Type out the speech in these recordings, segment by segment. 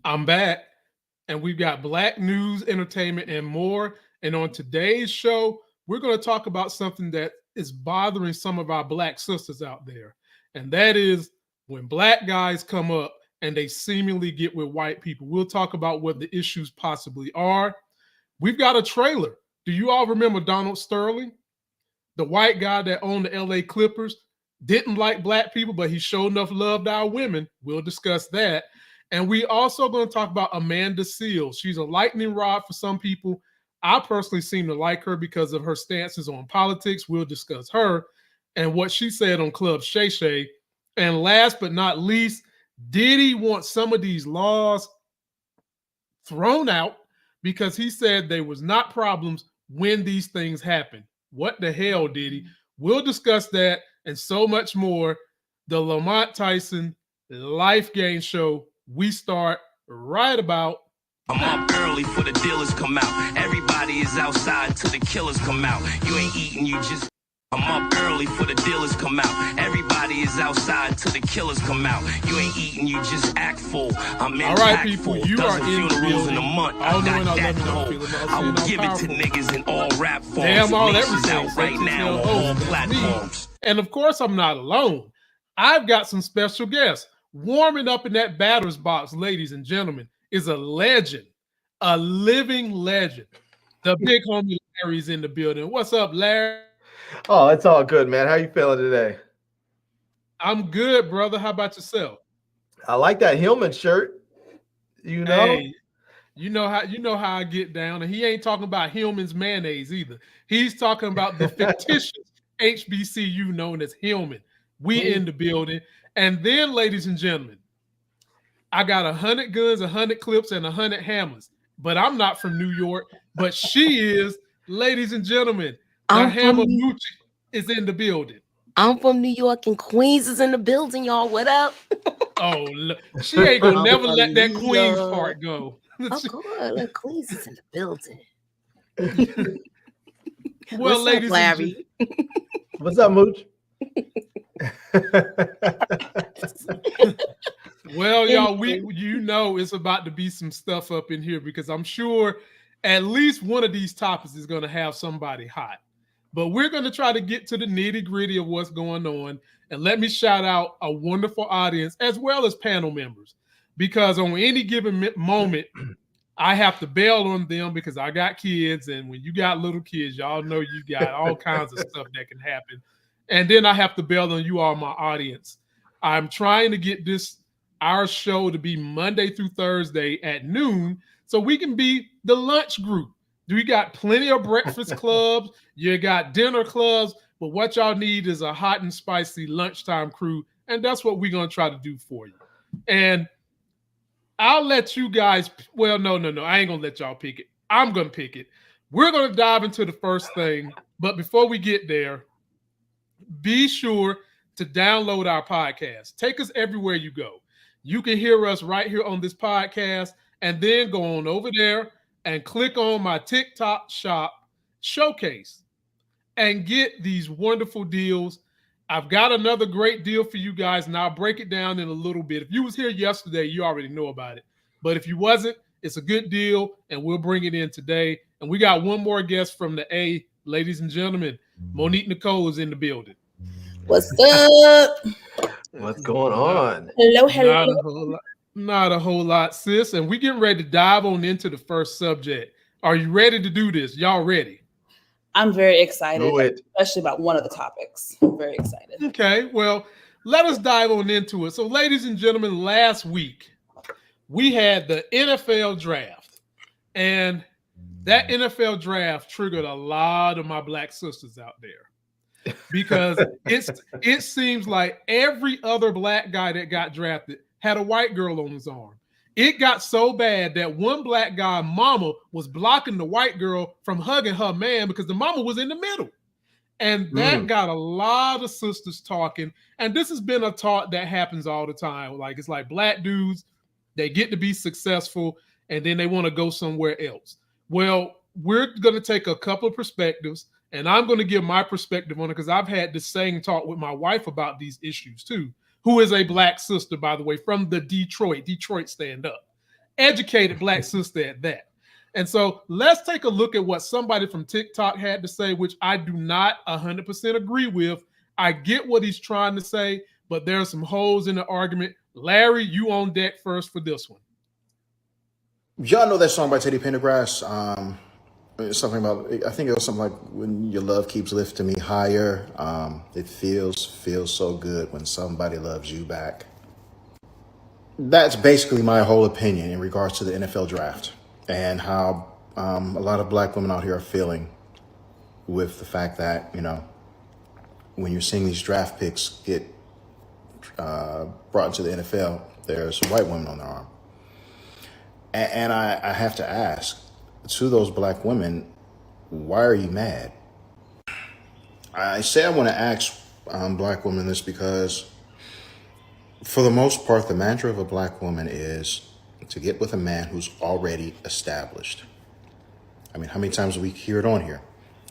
I'm back, and we've got black news, entertainment, and more. And on today's show, we're going to talk about something that is bothering some of our black sisters out there. And that is when black guys come up and they seemingly get with white people. We'll talk about what the issues possibly are. We've got a trailer. Do you all remember Donald Sterling, the white guy that owned the LA Clippers? Didn't like black people, but he showed enough love to our women. We'll discuss that. And we also going to talk about Amanda Seales. She's a lightning rod for some people. I personally seem to like her because of her stances on politics. We'll discuss her and what she said on Club Shay Shay. And last but not least, Diddy wants some of these laws thrown out because he said there was not problems when these things happen. What the hell, Diddy? We'll discuss that and so much more. The Lamont Tyson Life Gain Show. We start right about. I'm up early for the dealers come out. Everybody is outside till the killers come out. You ain't eating, you just. I'm up early for the dealers come out. Everybody is outside till the killers come out. You ain't eating, you just act full. I'm in. All right, people, you are in the funerals in a month. I got that cold. I will give it to niggas in all rap forms. Damn, all Nations everything. out right now on all platforms. And of course, I'm not alone. I've got some special guests. Warming up in that batter's box, ladies and gentlemen, is a legend, a living legend. The big homie Larry's in the building. What's up, Larry? Oh, it's all good, man. How you feeling today? I'm good, brother. How about yourself? I like that Hillman shirt. You know, Hey, you know how I get down. And he ain't talking about Hillman's mayonnaise either. He's talking about the fictitious HBCU known as Hillman. We in the building. And then, ladies and gentlemen, I got 100 guns, 100 clips, and 100 hammers. But I'm not from New York, but she is. Ladies and gentlemen, the Hammer Gucci is in the building. I'm from New York, and Queens is in the building, y'all. What up? Oh, she ain't gonna never let that Queens part go. Of course, look, Queens is in the building. Well, What's ladies up, Larry? What's up, Mooch? Well, y'all, it's about to be some stuff up in here because I'm sure at least one of these topics is going to have somebody hot. But we're going to try to get to the nitty gritty of what's going on. And let me shout out a wonderful audience as well as panel members, because on any given moment, I have to bail on them because I got kids. And when you got little kids, y'all know you got all kinds of stuff that can happen. And then I have to bail on you all, my audience. I'm trying to get our show to be Monday through Thursday at noon so we can be the lunch group. We got plenty of breakfast clubs. You got dinner clubs. But what y'all need is a hot and spicy lunchtime crew. And that's what we're going to try to do for you. And I'll let you guys. Well, no. I ain't going to let y'all pick it. I'm going to pick it. We're going to dive into the first thing. But before we get there, be sure to download our podcast. Take us everywhere you go. You can hear us right here on this podcast and then go on over there and click on my TikTok shop showcase and get these wonderful deals. I've got another great deal for you guys, and I'll break it down in a little bit. If you was here yesterday, you already know about it. But if you wasn't, it's a good deal, and we'll bring it in today. And we got one more guest from the A. Ladies and gentlemen, Monique Nicole is in the building. What's up? What's going on? Hello. Not a whole lot, sis. And we getting ready to dive on into the first subject. Are you ready to do this? Y'all ready? I'm very excited, Do it. especially about one of the topics. I'm very excited. Okay, well, let us dive on into it. So, ladies and gentlemen, last week we had the NFL draft. And that NFL draft triggered a lot of my black sisters out there. Because it seems like every other black guy that got drafted had a white girl on his arm. It got so bad that one black guy, mama, was blocking the white girl from hugging her man because the mama was in the middle. And that got a lot of sisters talking. And this has been a talk that happens all the time. Like, it's like black dudes, they get to be successful and then they want to go somewhere else. Well, we're going to take a couple of perspectives, and I'm going to give my perspective on it because I've had the same talk with my wife about these issues too, who is a black sister, by the way, from the Detroit Stand Up. educated black sister at that. And so let's take a look at what somebody from TikTok had to say, which I do not 100% agree with. I get what he's trying to say, but there are some holes in the argument. Larry, you on deck first for this one. Y'all know that song by Teddy Pendergrass? Something about, I think it was something like, when your love keeps lifting me higher. It feels so good when somebody loves you back. That's basically my whole opinion in regards to the NFL draft and how a lot of black women out here are feeling with the fact that, you know, when you're seeing these draft picks get brought into the NFL, there's white women on their arm. And I have to ask, to those black women, why are you mad? I say I want to ask black women this because, for the most part, the mantra of a black woman is to get with a man who's already established. I mean, how many times do we hear it on here?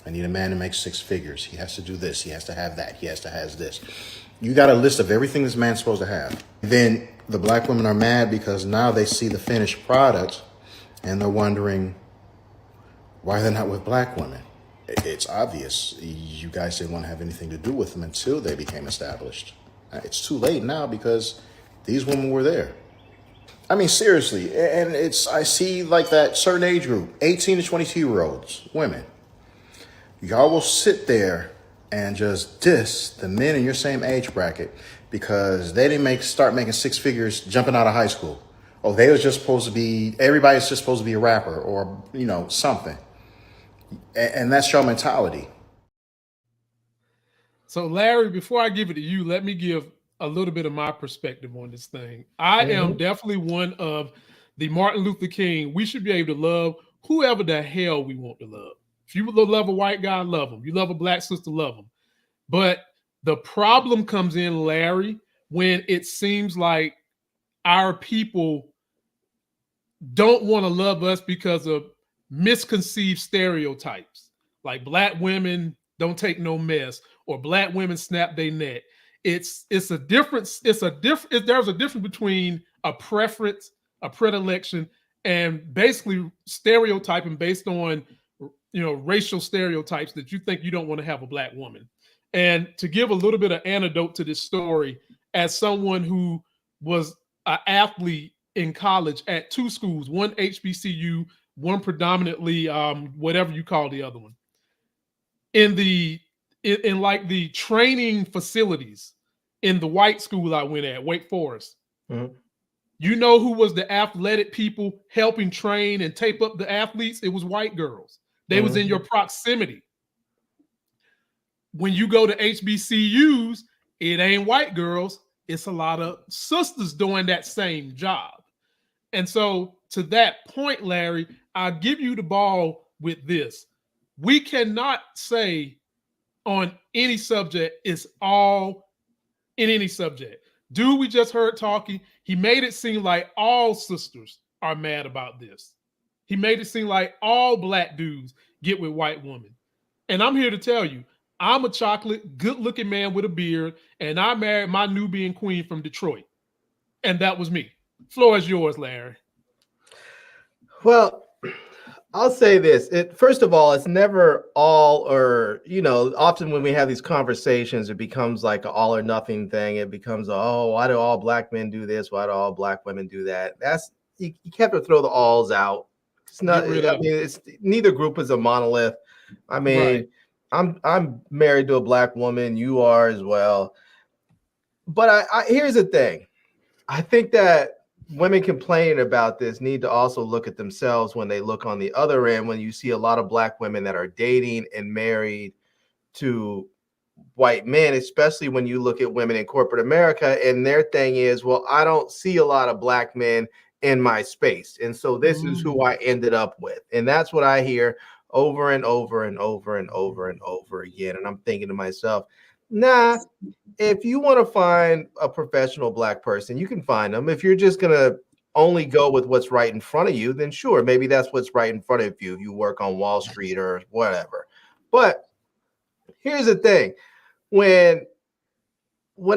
I need a man to make 6 figures. He has to do this. He has to have that. He has to have this. You got a list of everything this man's supposed to have. Then the black women are mad because now they see the finished product and they're wondering why they're not with black women. It's obvious. You guys didn't want to have anything to do with them until they became established. It's too late now because these women were there. I mean, seriously. And I see like that certain age group, 18 to 22-year-olds, women. Y'all will sit there and just diss the men in your same age bracket because they didn't start making 6 figures jumping out of high school. Oh, they was just supposed to be, everybody's just supposed to be a rapper or, you know, something. And that's your mentality. So, Larry, before I give it to you, let me give a little bit of my perspective on this thing. I am definitely one of the Martin Luther King. We should be able to love whoever the hell we want to love. If you love a white guy, love him. You love a black sister, love him. But the problem comes in, Larry, when it seems like our people don't want to love us because of misconceived stereotypes. Like black women don't take no mess, or black women snap their neck. It's a difference. There's a difference between a preference, a predilection, and basically stereotyping based on, you know, racial stereotypes that you think you don't want to have a black woman. And to give a little bit of anecdote to this story, as someone who was an athlete in college at 2 schools, one HBCU, one predominantly whatever you call the other one. In like the training facilities in the white school I went at, Wake Forest, you know who was the athletic people helping train and tape up the athletes? It was white girls. They was in your proximity. When you go to HBCUs, it ain't white girls. It's a lot of sisters doing that same job. And so to that point, Larry, I'll give you the ball with this. We cannot say on any subject it's all in any subject. Dude, we just heard talking. He made it seem like all sisters are mad about this. He made it seem like all black dudes get with white women. And I'm here to tell you, I'm a chocolate, good-looking man with a beard, and I married my Nubian queen from Detroit. And that was me. Floor is yours, Larry. Well, I'll say this. First of all, it's never all or, you know, often when we have these conversations, it becomes like an all or nothing thing. It becomes, oh, why do all black men do this? Why do all black women do that? You have to throw the alls out. It's not, it's neither group is a monolith. I mean, right. I'm married to a black woman. You are as well. But here's the thing. I think that women complaining about this need to also look at themselves when they look on the other end, when you see a lot of black women that are dating and married to white men, especially when you look at women in corporate America, and their thing is, well, I don't see a lot of black men in my space. And so this is who I ended up with. And that's what I hear over and over and over and over and over again. And I'm thinking to myself, nah, if you want to find a professional black person, you can find them. If you're just going to only go with what's right in front of you, then sure, maybe that's what's right in front of you. You work on Wall Street or whatever. But here's the thing. When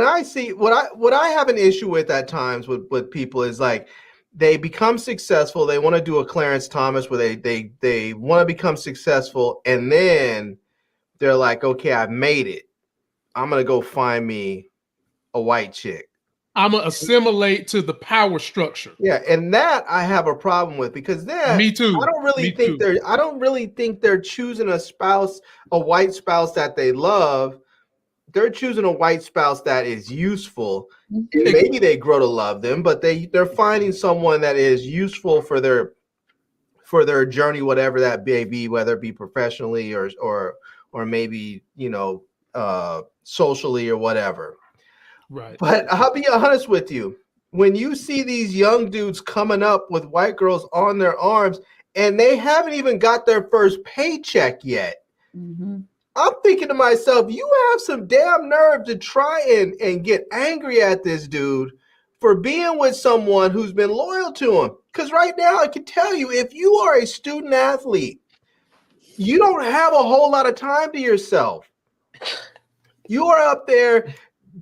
I see what I have an issue with at times with people is like, they become successful. They want to do a Clarence Thomas where they want to become successful, and then they're like, okay, I've made it. I'm gonna go find me a white chick. I'm gonna assimilate to the power structure. Yeah, and that I have a problem with, because then Me too. I don't really think they're choosing a spouse, a white spouse that they love. They're choosing a white spouse that is useful. And maybe they grow to love them, but they're finding someone that is useful for their journey, whatever that may be, whether it be professionally or maybe, socially or whatever. Right. But I'll be honest with you. When you see these young dudes coming up with white girls on their arms and they haven't even got their first paycheck yet, I'm thinking to myself, you have some damn nerve to try and get angry at this dude for being with someone who's been loyal to him. Because right now, I can tell you, if you are a student athlete, you don't have a whole lot of time to yourself. You are up there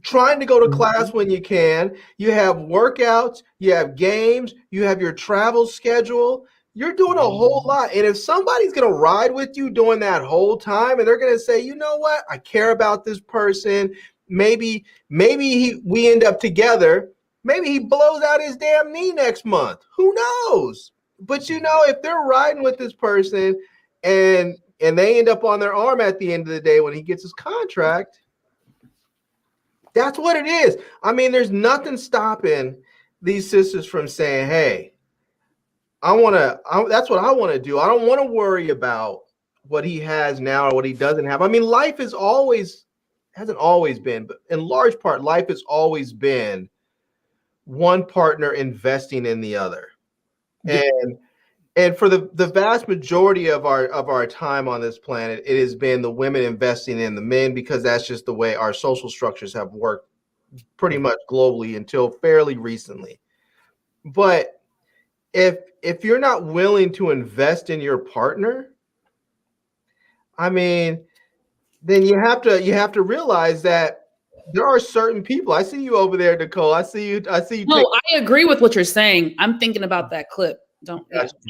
trying to go to class when you can. You have workouts, you have games, you have your travel schedule. You're doing a whole lot. And if somebody's going to ride with you during that whole time and they're going to say, you know what, I care about this person. Maybe we end up together. Maybe he blows out his damn knee next month. Who knows? But if they're riding with this person and they end up on their arm at the end of the day when he gets his contract, that's what it is. I mean, there's nothing stopping these sisters from saying, hey, that's what I want to do. I don't want to worry about what he has now or what he doesn't have. I mean, life hasn't always been, but in large part, life has always been one partner investing in the other. And for the vast majority of our time on this planet, it has been the women investing in the men, because that's just the way our social structures have worked pretty much globally until fairly recently. But if you're not willing to invest in your partner, I mean, then you have to realize that there are certain people. I see you over there, Nicole. I see you. No, I agree with what you're saying. I'm thinking about that clip. I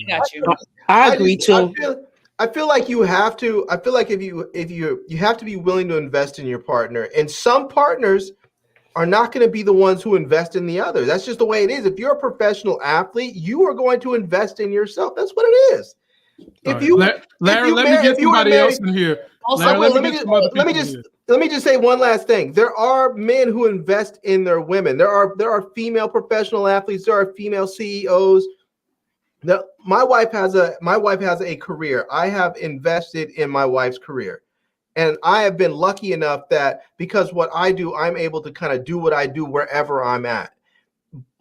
got you. I agree too. I feel like you have to. I feel like if you have to be willing to invest in your partner, and some partners are not going to be the ones who invest in the other. That's just the way it is. If you're a professional athlete, you are going to invest in yourself. That's what it is. Larry, let me get somebody else in here. Let me just say one last thing. There are men who invest in their women. There are female professional athletes. There are female CEOs. My wife has a career. I have invested in my wife's career. And I have been lucky enough that because what I do, I'm able to kind of do what I do wherever I'm at.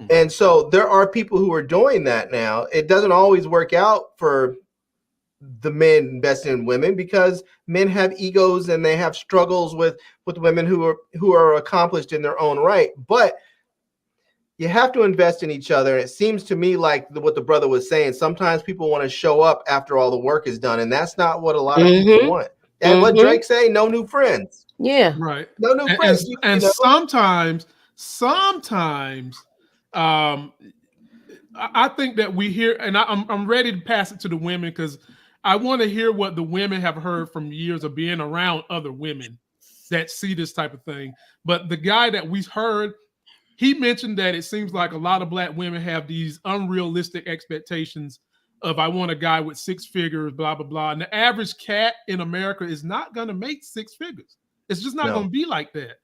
And so there are people who are doing that now. It doesn't always work out for the men investing in women, because men have egos and they have struggles with women who are accomplished in their own right. But you have to invest in each other. And it seems to me like what the brother was saying, sometimes people want to show up after all the work is done. And that's not what a lot of people want. And what Drake say, no new friends. Yeah. Right. No new friends. And sometimes I think that we hear, and I'm ready to pass it to the women, because I want to hear what the women have heard from years of being around other women that see this type of thing. But the guy that we heard, he mentioned that it seems like a lot of Black women have these unrealistic expectations of, I want a guy with 6 figures, blah, blah, blah. And the average cat in America is not going to make 6 figures. It's just not going to be like that.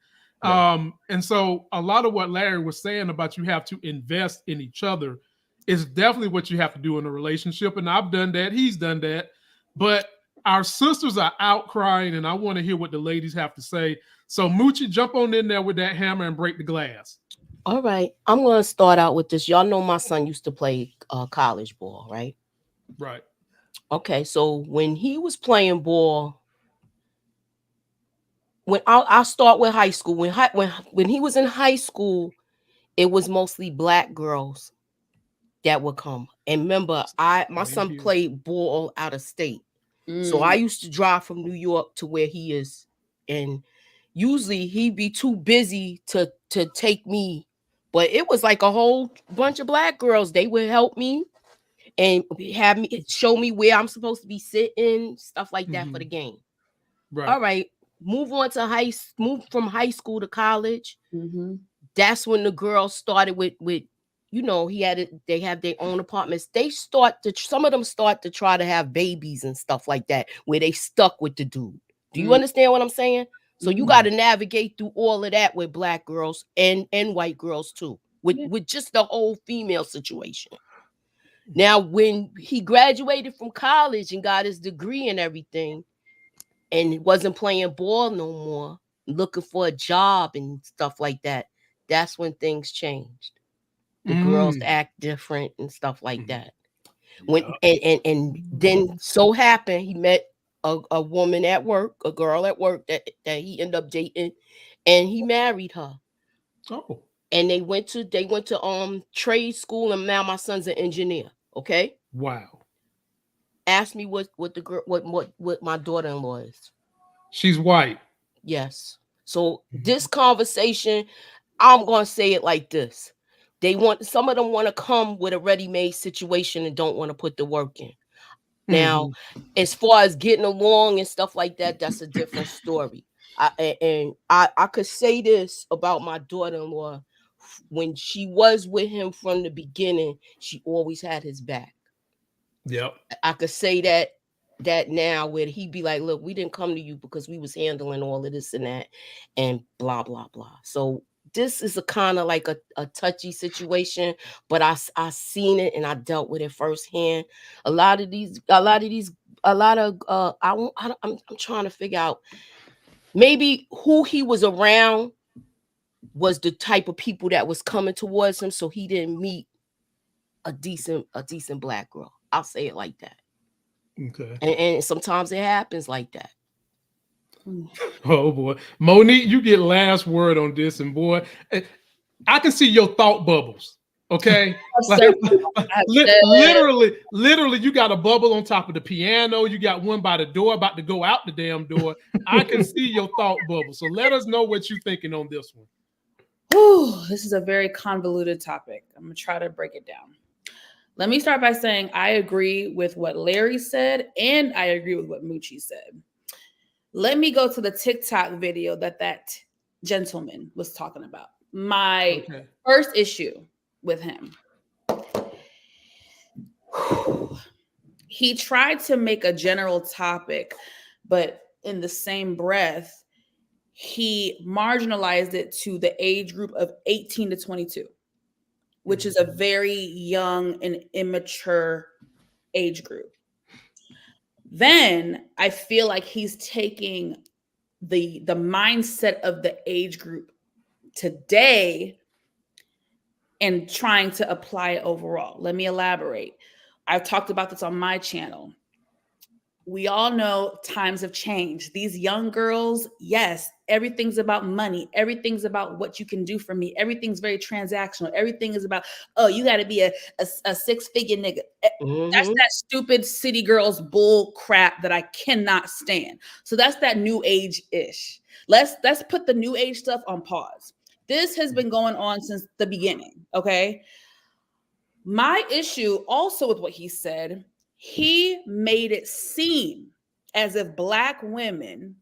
No. And so a lot of what Larry was saying about you have to invest in each other is definitely what you have to do in a relationship. And I've done that. He's done that. But our sisters are out crying, and I want to hear what the ladies have to say. So Moochie, jump on in there with that hammer and break the glass. All right. I'm going to start out with this. Y'all know my son used to play college ball, right? Right. Okay. So when he was playing ball, when I'll start with high school. When he was in high school, it was mostly Black girls that would come. And remember, my son played ball out of state. So I used to drive from New York to where he is. And usually he'd be too busy to take me But it was like a whole bunch of black girls. They would help me and have me show me where I'm supposed to be sitting, stuff like that for the game. Right. All right. Move from high school to college. That's when the girls started with you know, they have their own apartments. Some of them start to try to have babies and stuff like that, where they stuck with the dude. Do you understand what I'm saying? So you got to navigate through all of that with black girls and white girls too, with just the whole female situation. Now, when he graduated from college and got his degree and everything, and wasn't playing ball no more, looking for a job and stuff like that, that's when things changed. The girls act different and stuff like that. When and then so happened he met a woman at work, a girl at work that he ended up dating, and he married her. Oh. And they went to trade school, and now my son's an engineer. Okay. Wow. Ask me what my daughter-in-law is. She's white. Yes. So this conversation, I'm gonna say it like this. Some of them want to come with a ready-made situation and don't want to put the work in. Now, as far as getting along and stuff like that, that's a different story. I could say this about my daughter-in-law. When she was with him from the beginning, she always had his back. Yep. I could say that now, where he'd be like, look, we didn't come to you because we was handling all of this and that and blah, blah, blah. So this is a kind of like a touchy situation, but I seen it and I dealt with it firsthand. I'm trying to figure out maybe who he was around was the type of people that was coming towards him, so he didn't meet a decent black girl. I'll say it like that. Okay. And sometimes it happens like that. Oh boy, Monique, you get last word on this, and boy, I can see your thought bubbles. Okay, literally, you got a bubble on top of the piano. You got one by the door, about to go out the damn door. I can see your thought bubble. So let us know what you're thinking on this one. Ooh, this is a very convoluted topic. I'm gonna try to break it down. Let me start by saying I agree with what Larry said, and I agree with what Moochie said. Let me go to the TikTok video that gentleman was talking about. My first issue with him. He tried to make a general topic, but in the same breath, he marginalized it to the age group of 18 to 22, which is a very young and immature age group. Then I feel like he's taking the mindset of the age group today and trying to apply it overall. Let me elaborate. I've talked about this on my channel. We all know times have changed. These young girls, yes, everything's about money. Everything's about what you can do for me. Everything's very transactional. Everything is about, oh, you got to be a six-figure nigga. That's that stupid city girls bull crap that I cannot stand. So that's that new age-ish. Let's put the new age stuff on pause. This has been going on since the beginning, okay? My issue also with what he said, he made it seem as if Black women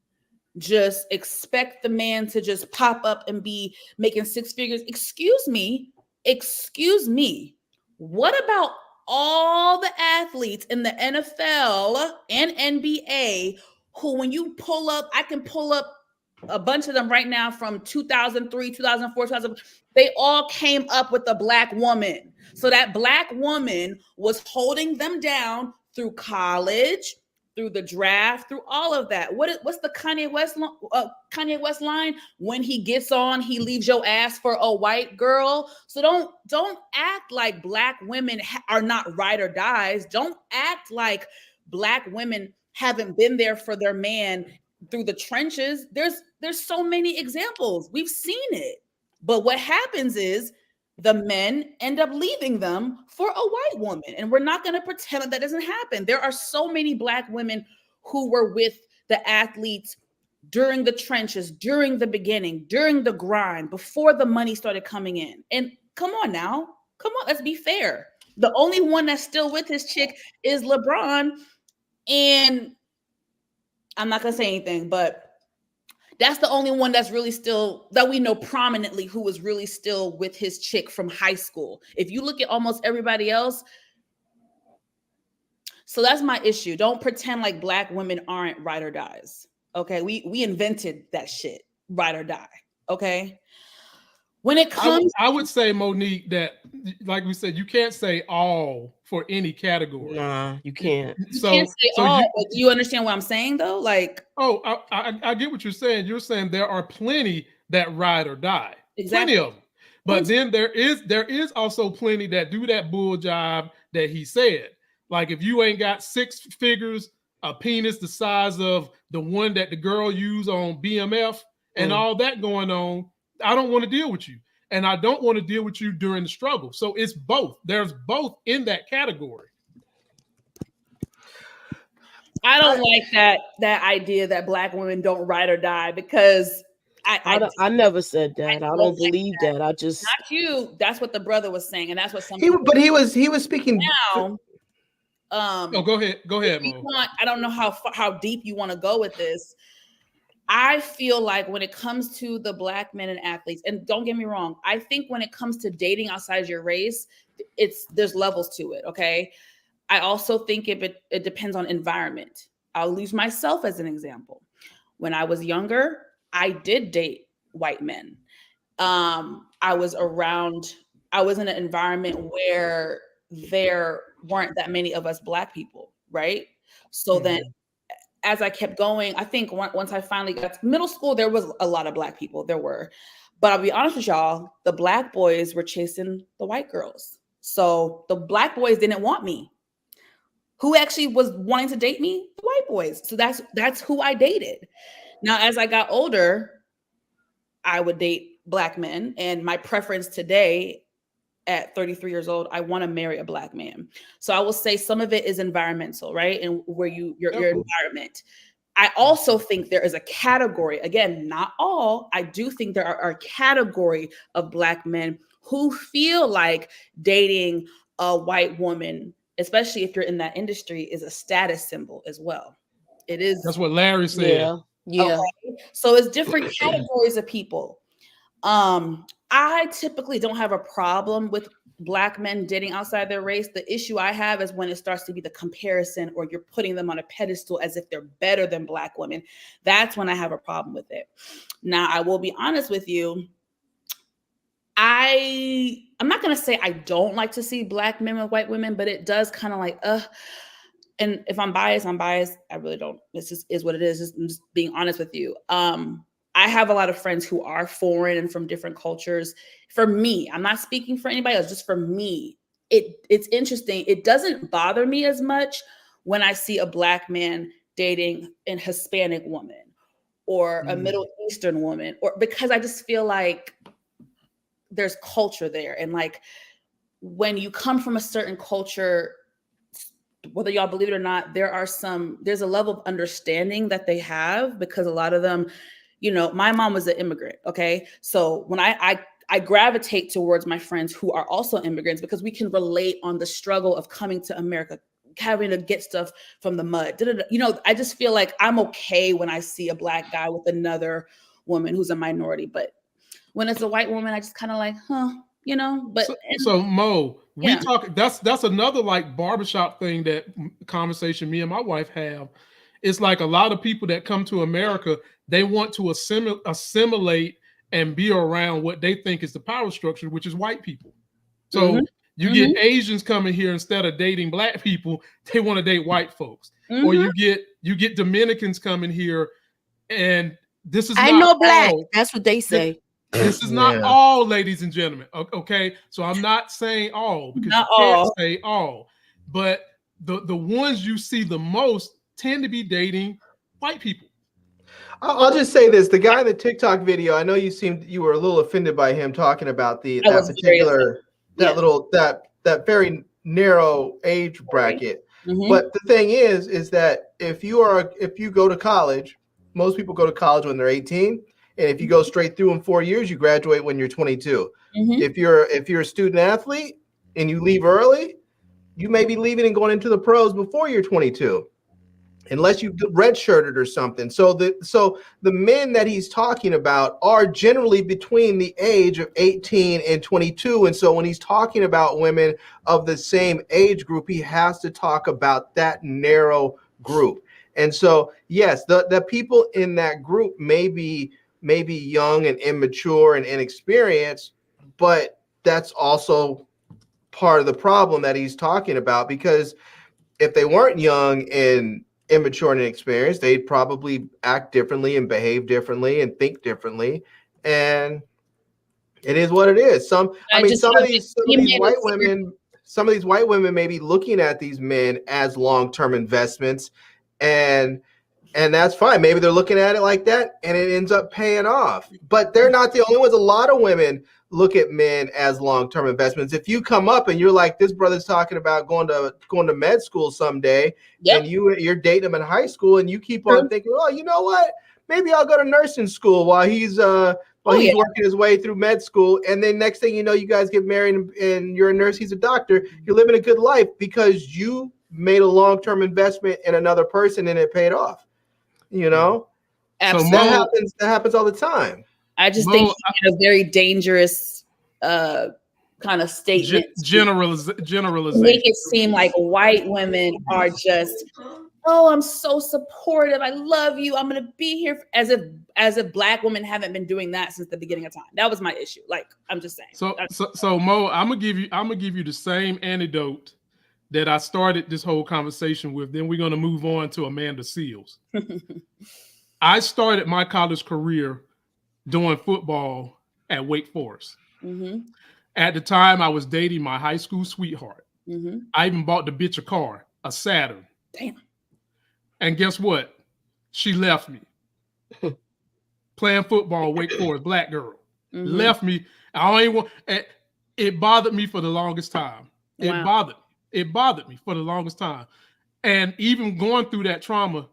just expect the man to just pop up and be making six figures. Excuse me. What about all the athletes in the NFL and NBA who, when you pull up, I can pull up a bunch of them right now from 2003, 2004, 2000. They all came up with a Black woman. So that Black woman was holding them down through college, through the draft, through all of that. What's the Kanye West line? When he gets on, he leaves your ass for a white girl. So don't act like Black women are not ride or dies. Don't act like Black women haven't been there for their man through the trenches. There's so many examples. We've seen it. But what happens is the men end up leaving them for a white woman. And we're not going to pretend that doesn't happen. There are so many Black women who were with the athletes during the trenches, during the beginning, during the grind, before the money started coming in. And come on now. Come on, let's be fair. The only one that's still with his chick is LeBron. And I'm not going to say anything, but that's the only one that's really still, that we know prominently, who was really still with his chick from high school. If you look at almost everybody else, so that's my issue. Don't pretend like Black women aren't ride or dies. Okay, we invented that shit, ride or die. Okay, when it comes, I would say, Monique, that like we said, you can't say all for any category. Nah, you can't. You can't say all. But do you understand what I'm saying though? Like, oh, I get what you're saying. You're saying there are plenty that ride or die. Exactly. Plenty of them. But then there is also plenty that do that bull job that he said. Like if you ain't got 6 figures, a penis the size of the one that the girl used on BMF and all that going on, I don't want to deal with you. And I don't want to deal with you during the struggle. So it's both. There's both in that category. I don't like that idea that Black women don't ride or die, because I never said that. I don't believe that. I just, not you. That's what the brother was saying, and that's what some. But he was speaking now. Go ahead, Mo. I don't know how deep you want to go with this. I feel like when it comes to the Black men and athletes, and don't get me wrong, I think when it comes to dating outside your race, there's levels to it. Okay, I also think it depends on environment. I'll use myself as an example. When I was younger, I did date white men. I was in an environment where there weren't that many of us Black people, right? So then as I kept going, I think once I finally got to middle school, there was a lot of Black people. There were. But I'll be honest with y'all, the Black boys were chasing the white girls. So the Black boys didn't want me. Who actually was wanting to date me? The white boys. So that's who I dated. Now, as I got older, I would date Black men. And my preference today at 33 years old, I want to marry a Black man. So I will say some of it is environmental, right? And where your environment. I also think there is a category, again, not all. I do think there are a category of Black men who feel like dating a white woman, especially if you're in that industry, is a status symbol as well. It is. That's what Larry said. Yeah. Okay? So it's different categories of people. I typically don't have a problem with Black men dating outside their race. The issue I have is when it starts to be the comparison, or you're putting them on a pedestal as if they're better than Black women. That's when I have a problem with it. Now, I will be honest with you. I'm not going to say I don't like to see Black men with white women, but it does kind of like, and if I'm biased, I'm biased. I really don't. This just is what it is. I'm just being honest with you. I have a lot of friends who are foreign and from different cultures. For me, I'm not speaking for anybody else, just for me, it's interesting. It doesn't bother me as much when I see a Black man dating an Hispanic woman or a Middle Eastern woman, or because I just feel like there's culture there. And like when you come from a certain culture, whether y'all believe it or not, there's a level of understanding that they have, because a lot of them, you know, my mom was an immigrant. Okay. So when I gravitate towards my friends who are also immigrants, because we can relate on the struggle of coming to America, having to get stuff from the mud. You know, I just feel like I'm okay when I see a Black guy with another woman who's a minority. But when it's a white woman, I just kind of like, you know, but so Mo, we talk, that's another like barbershop thing, that conversation me and my wife have. It's like a lot of people that come to America, they want to assimilate and be around what they think is the power structure, which is white people. So you get Asians coming here, instead of dating Black people, they want to date white folks. Or you get Dominicans coming here, and this is not Black. all. That's what they say. This is not all, ladies and gentlemen. Okay, so I'm not saying all, because not you can't all. say all, but the ones you see the most tend to be dating white people. I'll just say this: the guy in the TikTok video, I know you were a little offended by him talking about that very narrow age bracket. But the thing is that if you go to college, most people go to college when they're 18, and if you go straight through in 4 years, you graduate when you're 22. If you're a student athlete and you leave early, you may be leaving and going into the pros before you're 22. Unless you've redshirted or something. So the men that he's talking about are generally between the age of 18 and 22. And so when he's talking about women of the same age group, he has to talk about that narrow group. And so, yes, the people in that group may be young and immature and inexperienced, but that's also part of the problem that he's talking about, because if they weren't young and immature and inexperienced, they'd probably act differently and behave differently and think differently. And it is what it is. Some of these white women may be looking at these men as long-term investments, and that's fine. Maybe they're looking at it like that and it ends up paying off. But they're not the only ones. A lot of women look at men as long-term investments. If you come up and you're like, this brother's talking about going to med school someday, and you're dating him in high school, and you keep on thinking, oh, you know what? Maybe I'll go to nursing school while he's working his way through med school. And then next thing you know, you guys get married and you're a nurse, he's a doctor. You're living a good life because you made a long-term investment in another person and it paid off. You know? Absolutely. So that happens all the time. I just think he made a very dangerous kind of statement. Generalization. Make it seem like white women are just, oh, I'm so supportive. I love you. I'm gonna be here, as if black women haven't been doing that since the beginning of time. That was my issue. Like, I'm just saying. So Mo, I'm gonna give you the same anecdote that I started this whole conversation with. Then we're gonna move on to Amanda Seals. I started my college career doing football at Wake Forest. At the time, I was dating my high school sweetheart. I even bought the bitch a car, a Saturn. Damn. And guess what? She left me. Playing football, Wake Forest, black girl. Left me. It bothered me for the longest time. Wow. It bothered me for the longest time. And even going through that trauma,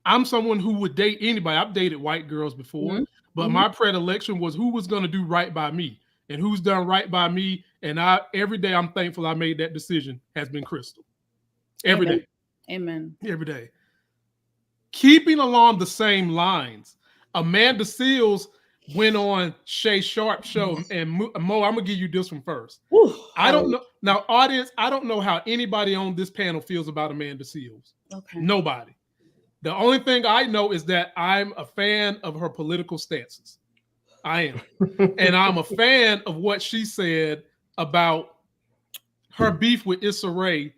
I'm someone who would date anybody. I've dated white girls before, but my predilection was who was going to do right by me, and who's done right by me. And every day I'm thankful I made that decision has been Crystal. Every day. Amen. Every day. Keeping along the same lines, Amanda Seals went on Shay Sharp's show, and Mo, I'm gonna give you this one first. I don't know. Now, audience, I don't know how anybody on this panel feels about Amanda Seals. Okay. Nobody. The only thing I know is that I'm a fan of her political stances. I am. And I'm a fan of what she said about her beef with Issa Rae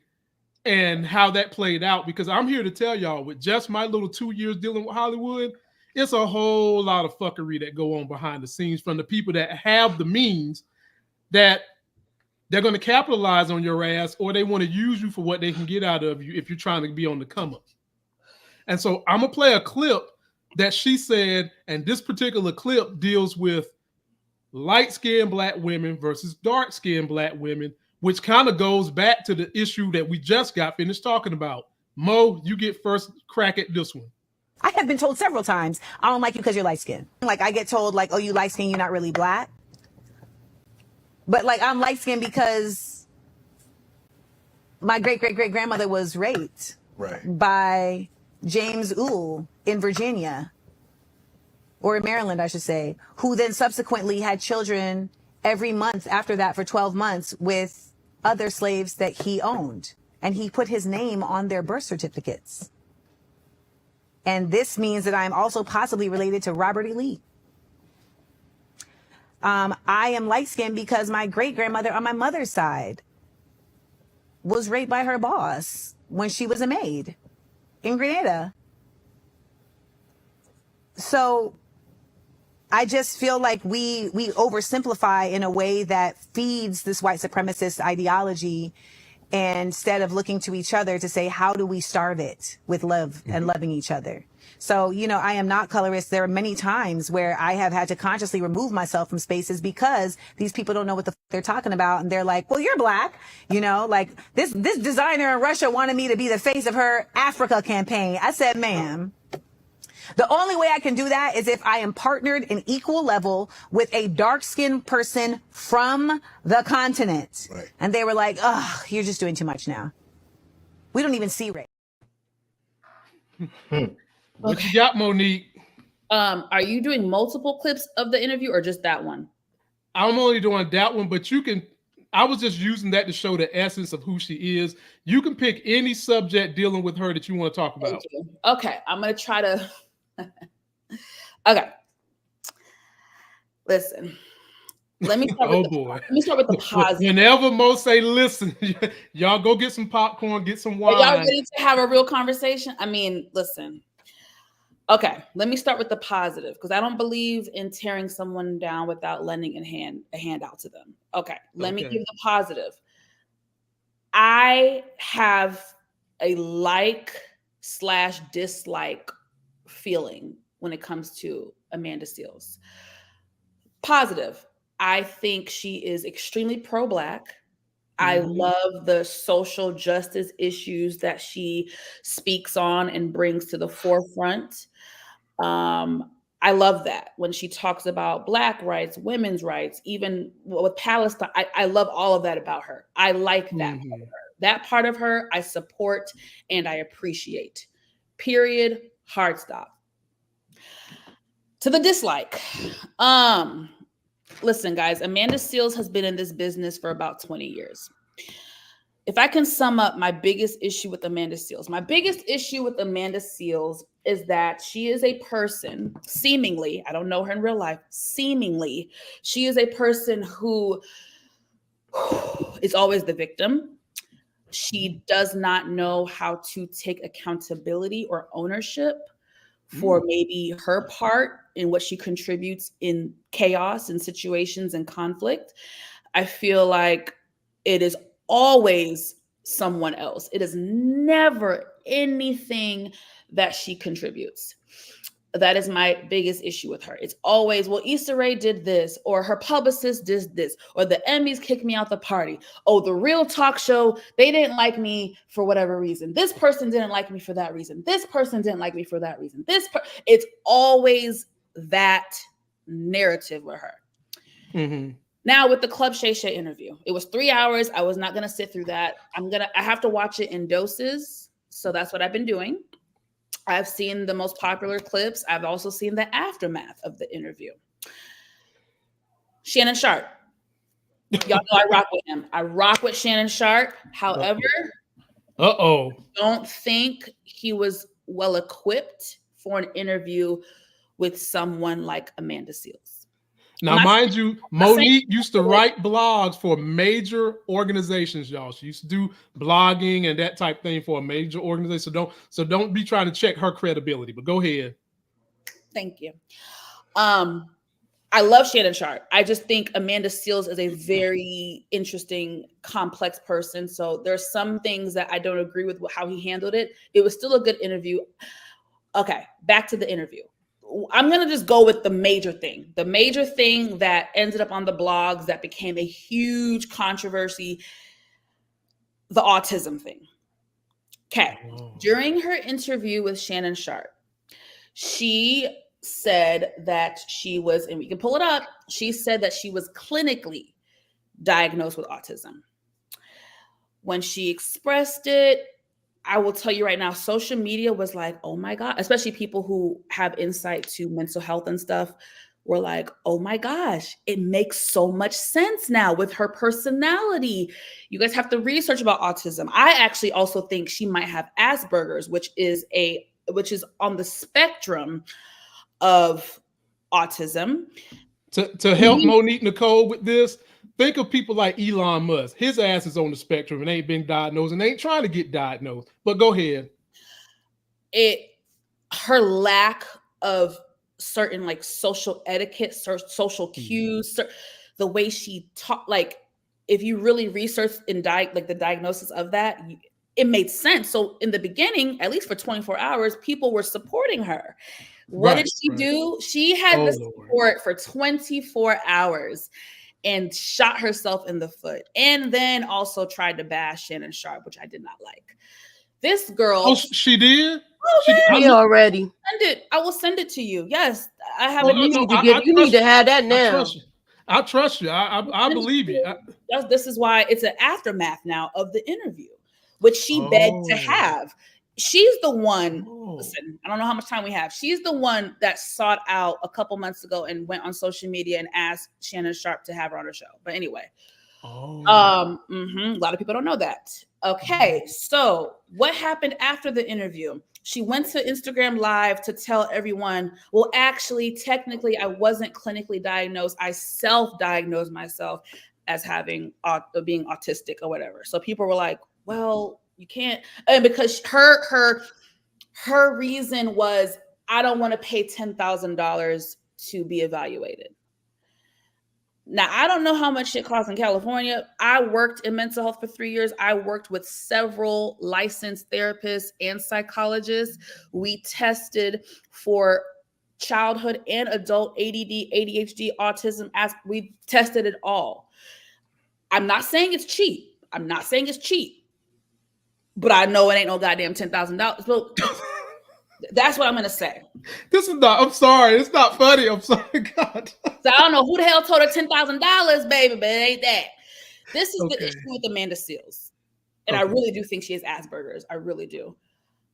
and how that played out, because I'm here to tell y'all, with just my little 2 years dealing with Hollywood, it's a whole lot of fuckery that go on behind the scenes from the people that have the means, that they're going to capitalize on your ass, or they want to use you for what they can get out of you if you're trying to be on the come up. And so I'm going to play a clip that she said, and this particular clip deals with light-skinned black women versus dark-skinned black women, which kind of goes back to the issue that we just got finished talking about. Mo, you get first crack at this one. I have been told several times, I don't like you because you're light-skinned. Like, I get told, like, oh, you light-skinned, you're not really black. But, like, I'm light-skinned because my great-great-great-grandmother was raped by James Uhl in Virginia, or in Maryland, I should say, who then subsequently had children every month after that for 12 months with other slaves that he owned. And he put his name on their birth certificates. And this means that I'm also possibly related to Robert E. Lee. I am light-skinned because my great-grandmother on my mother's side was raped by her boss when she was a maid in Grenada. So I just feel like we oversimplify in a way that feeds this white supremacist ideology, instead of looking to each other to say, how do we starve it with love and loving each other? So, you know, I am not colorist. There are many times where I have had to consciously remove myself from spaces because these people don't know what the they're talking about. And they're like, well, you're black. You know, like this designer in Russia wanted me to be the face of her Africa campaign. I said, ma'am, The only way I can do that is if I am partnered in equal level with a dark-skinned person from the continent. Right. And they were like, oh, you're just doing too much now. We don't even see race. What you got, Monique? Are you doing multiple clips of the interview or just that one? I'm only doing that one, but you can. I was just using that to show the essence of who she is. You can pick any subject dealing with her that you want to talk about. Okay, I'm gonna try to. Okay, listen. Let me start with let me start with the positive. Whenever Mo say listen, y'all go get some popcorn, get some wine. Are y'all ready to have a real conversation? I mean, listen. Okay, let me start with the positive because I don't believe in tearing someone down without lending a hand out to them. Okay, let me give the positive. I have a like/dislike feeling when it comes to Amanda Seales. Positive. I think she is extremely pro-Black. I love the social justice issues that she speaks on and brings to the forefront. I love that when she talks about Black rights, women's rights, even with Palestine. I love all of that about her. I like that part of her. That part of her I support and I appreciate. Period. Hard stop. To the dislike. Listen, guys, Amanda Seales has been in this business for about 20 years. If I can sum up my biggest issue with Amanda Seales, is that she is a person, seemingly, I don't know her in real life, seemingly, she is a person who is always the victim. She does not know how to take accountability or ownership for maybe her part in what she contributes in chaos and situations and conflict. I feel like it is always someone else. It is never anything that she contributes. That is my biggest issue with her. It's always, well, Issa Rae did this, or her publicist did this, or the Emmys kicked me out the party. Oh, the Real Talk Show, they didn't like me for whatever reason. This person didn't like me for that reason. This person didn't like me for that reason. It's always that narrative with her. Now with the Club Shay Shay interview, it was 3 hours. I was not going to sit through that. I have to watch it in doses. So that's what I've been doing. I've seen the most popular clips. I've also seen the aftermath of the interview. Shannon Sharp. Y'all know I rock with him. I rock with Shannon Sharp. However, don't think he was well equipped for an interview with someone like Amanda Seales. Now, mind you, Monique used to write blogs for major organizations, y'all. She used to do blogging and that type of thing for a major organization. So don't be trying to check her credibility, but go ahead. Thank you. I love Shannon Sharp. I just think Amanda Seales is a very interesting, complex person. So there's some things that I don't agree with how he handled it. It was still a good interview. Okay, back to the interview. I'm going to just go with the major thing. The major thing that ended up on the blogs that became a huge controversy, the autism thing. Okay. During her interview with Shannon Sharp, she said that she was, and we can pull it up, she said that she was clinically diagnosed with autism. When she expressed it, I will tell you right now, social media was like, oh my God, especially people who have insight to mental health and stuff were like, oh my gosh, it makes so much sense now with her personality. You guys have to research about autism. I actually also think she might have Asperger's, which is on the spectrum of autism. To help Monique Nicole with this, think of people like Elon Musk. His ass is on the spectrum and ain't been diagnosed and ain't trying to get diagnosed. But go ahead. Her lack of certain like social etiquette, social cues, the way she talked, like if you really research and the diagnosis of that, it made sense. So in the beginning, at least for 24 hours, people were supporting her. What did she do? She had the support for 24 hours. And shot herself in the foot, and then also tried to bash Shannon Sharp, which I did not like. This girl, she did. already. I will send it to you. Yes, I have. Well, you need to have that now. I trust you. I believe you. This is why it's an aftermath now of the interview, which she begged to have. She's the one. Listen, I don't know how much time we have. She's the one that sought out a couple months ago and went on social media and asked Shannon Sharpe to have her on her show. But anyway, a lot of people don't know that. Okay, so what happened after the interview? She went to Instagram Live to tell everyone, well, actually, technically, I wasn't clinically diagnosed. I self-diagnosed myself as being autistic or whatever. So people were like, well, you can't. And because her reason was, I don't want to pay $10,000 to be evaluated. Now, I don't know how much it costs in California. I worked in mental health for 3 years. I worked with several licensed therapists and psychologists. We tested for childhood and adult ADD, ADHD, autism. We tested it all. I'm not saying it's cheap. But I know it ain't no goddamn $10,000. So that's what I'm going to say. I'm sorry. It's not funny. I'm sorry. God. So I don't know who the hell told her $10,000, baby, but it ain't that. This is the issue with Amanda Seales. And I really do think she has Asperger's. I really do.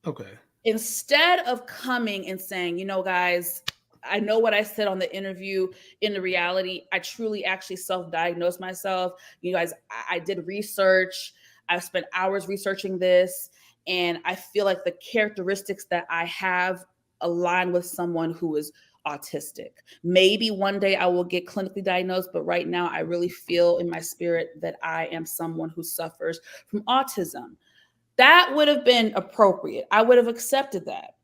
Okay. Instead of coming and saying, you know, guys, I know what I said on the interview. In the reality, I truly actually self-diagnosed myself. You guys, I did research. I've spent hours researching this. And I feel like the characteristics that I have align with someone who is autistic. Maybe one day I will get clinically diagnosed, but right now I really feel in my spirit that I am someone who suffers from autism. That would have been appropriate. I would have accepted that.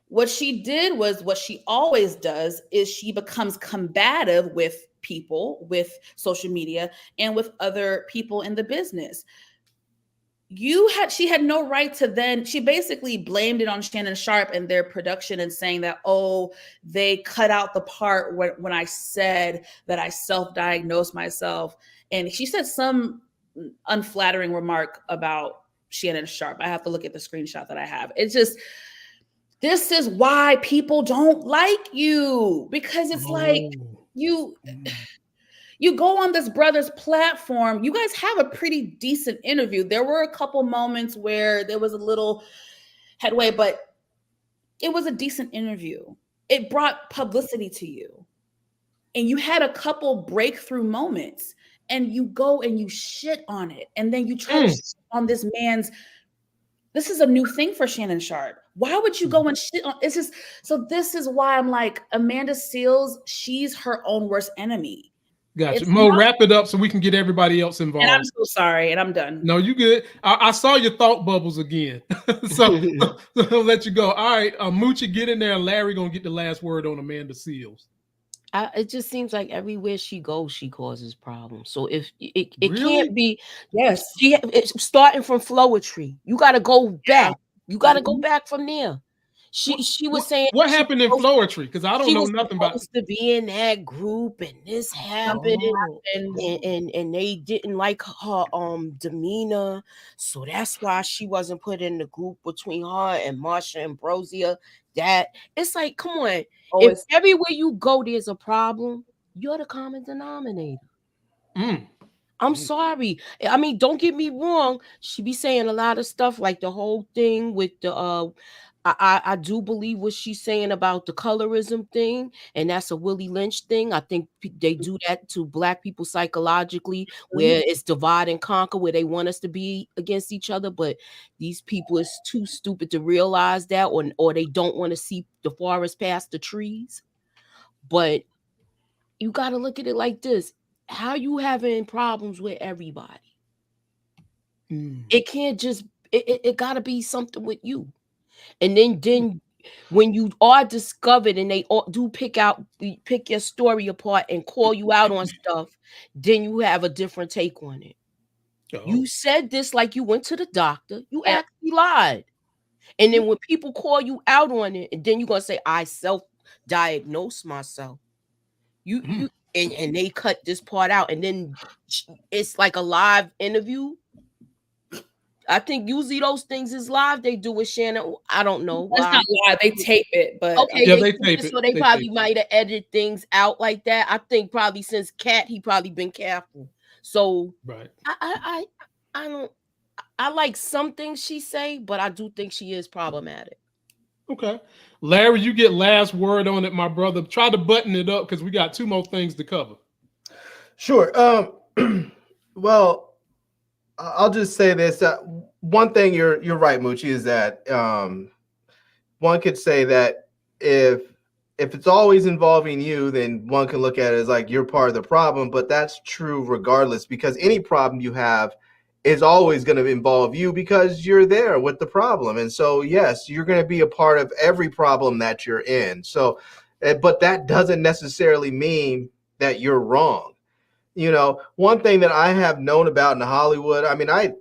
What she did was what she always does is she becomes combative with people, with social media, and with other people in the business. She had no right to then, she basically blamed it on Shannon Sharpe and their production and saying that, oh, they cut out the part when I said that I self-diagnosed myself. And she said some unflattering remark about Shannon Sharpe. I have to look at the screenshot that I have. It's just, this is why people don't like you, because it's like you go on this brother's platform. You guys have a pretty decent interview. There were a couple moments where there was a little headway, but it was a decent interview. It brought publicity to you. And you had a couple breakthrough moments, and you go and you shit on it. And then you try to shit on this man's. This is a new thing for Shannon Sharpe. Why would you go and shit on? It's just, so this is why I'm like, Amanda Seales, she's her own worst enemy. Gotcha. Mo, wrap it up so we can get everybody else involved. And I'm so sorry, and I'm done. No, you good. I saw your thought bubbles again. so I'll let you go. All right, Moochie, get in there. Larry gonna get the last word on Amanda Seales. It just seems like everywhere she goes, she causes problems. So if it can't be, it's starting from Flowetry. You got to go back. You got to go back from there. She was saying what happened in Flowetry, because I don't know nothing about. Supposed to be in that group, and this happened, and they didn't like her demeanor, so that's why she wasn't put in the group between her and Marsha Ambrosia. That it's like, come on, if everywhere you go there's a problem, you're the common denominator. I'm sorry. I mean, don't get me wrong. She be saying a lot of stuff, like the whole thing with the I do believe what she's saying about the colorism thing, and that's a Willie Lynch thing. I think they do that to Black people psychologically, where it's divide and conquer, where they want us to be against each other, but these people is too stupid to realize that, or they don't want to see the forest past the trees. But you got to look at it like this. How you having problems with everybody? It can't just, it got to be something with you. And then when you are discovered and they do pick your story apart and call you out on stuff, then you have a different take on it. You said this like you went to the doctor. You actually lied. And then when people call you out on it, and then you're going to say, I self-diagnosed myself. And they cut this part out. And then it's like a live interview. I think usually those things is live. They do with Shannon. I don't know. That's not live. They tape it, but okay, Yeah, they tape it. So they probably might have edited things out like that. I think probably since Cat, he probably been careful. So right. I don't. I like some things she say, but I do think she is problematic. Okay, Larry, you get last word on it, my brother. Try to button it up because we got 2 more things to cover. Sure. Well, I'll just say this. One thing you're right, Moochie, is that one could say that if it's always involving you, then one can look at it as like you're part of the problem. But that's true regardless, because any problem you have is always going to involve you because you're there with the problem. And so, yes, you're going to be a part of every problem that you're in. So, but that doesn't necessarily mean that you're wrong. You know, one thing that I have known about in Hollywood, I mean, I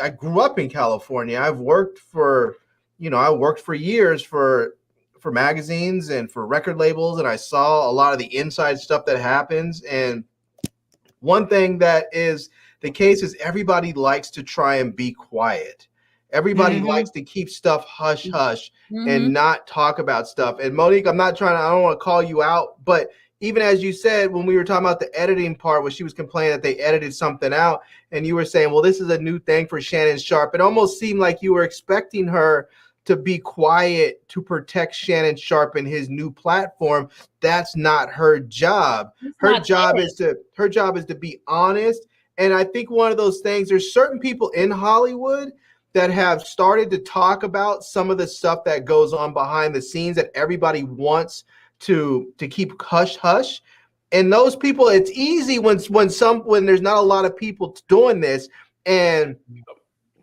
grew up in California. I've worked for, I worked for years for magazines and for record labels, and I saw a lot of the inside stuff that happens. And one thing that is the case is everybody likes to try and be quiet. Everybody likes to keep stuff hush hush and not talk about stuff. And Monique, I don't want to call you out, but even as you said, when we were talking about the editing part, where she was complaining that they edited something out, and you were saying, well, this is a new thing for Shannon Sharpe. It almost seemed like you were expecting her to be quiet to protect Shannon Sharpe and his new platform. That's not her job. Her job is to be honest. And I think one of those things, there's certain people in Hollywood that have started to talk about some of the stuff that goes on behind the scenes that everybody wants to keep hush hush. And those people, it's easy when there's not a lot of people doing this, and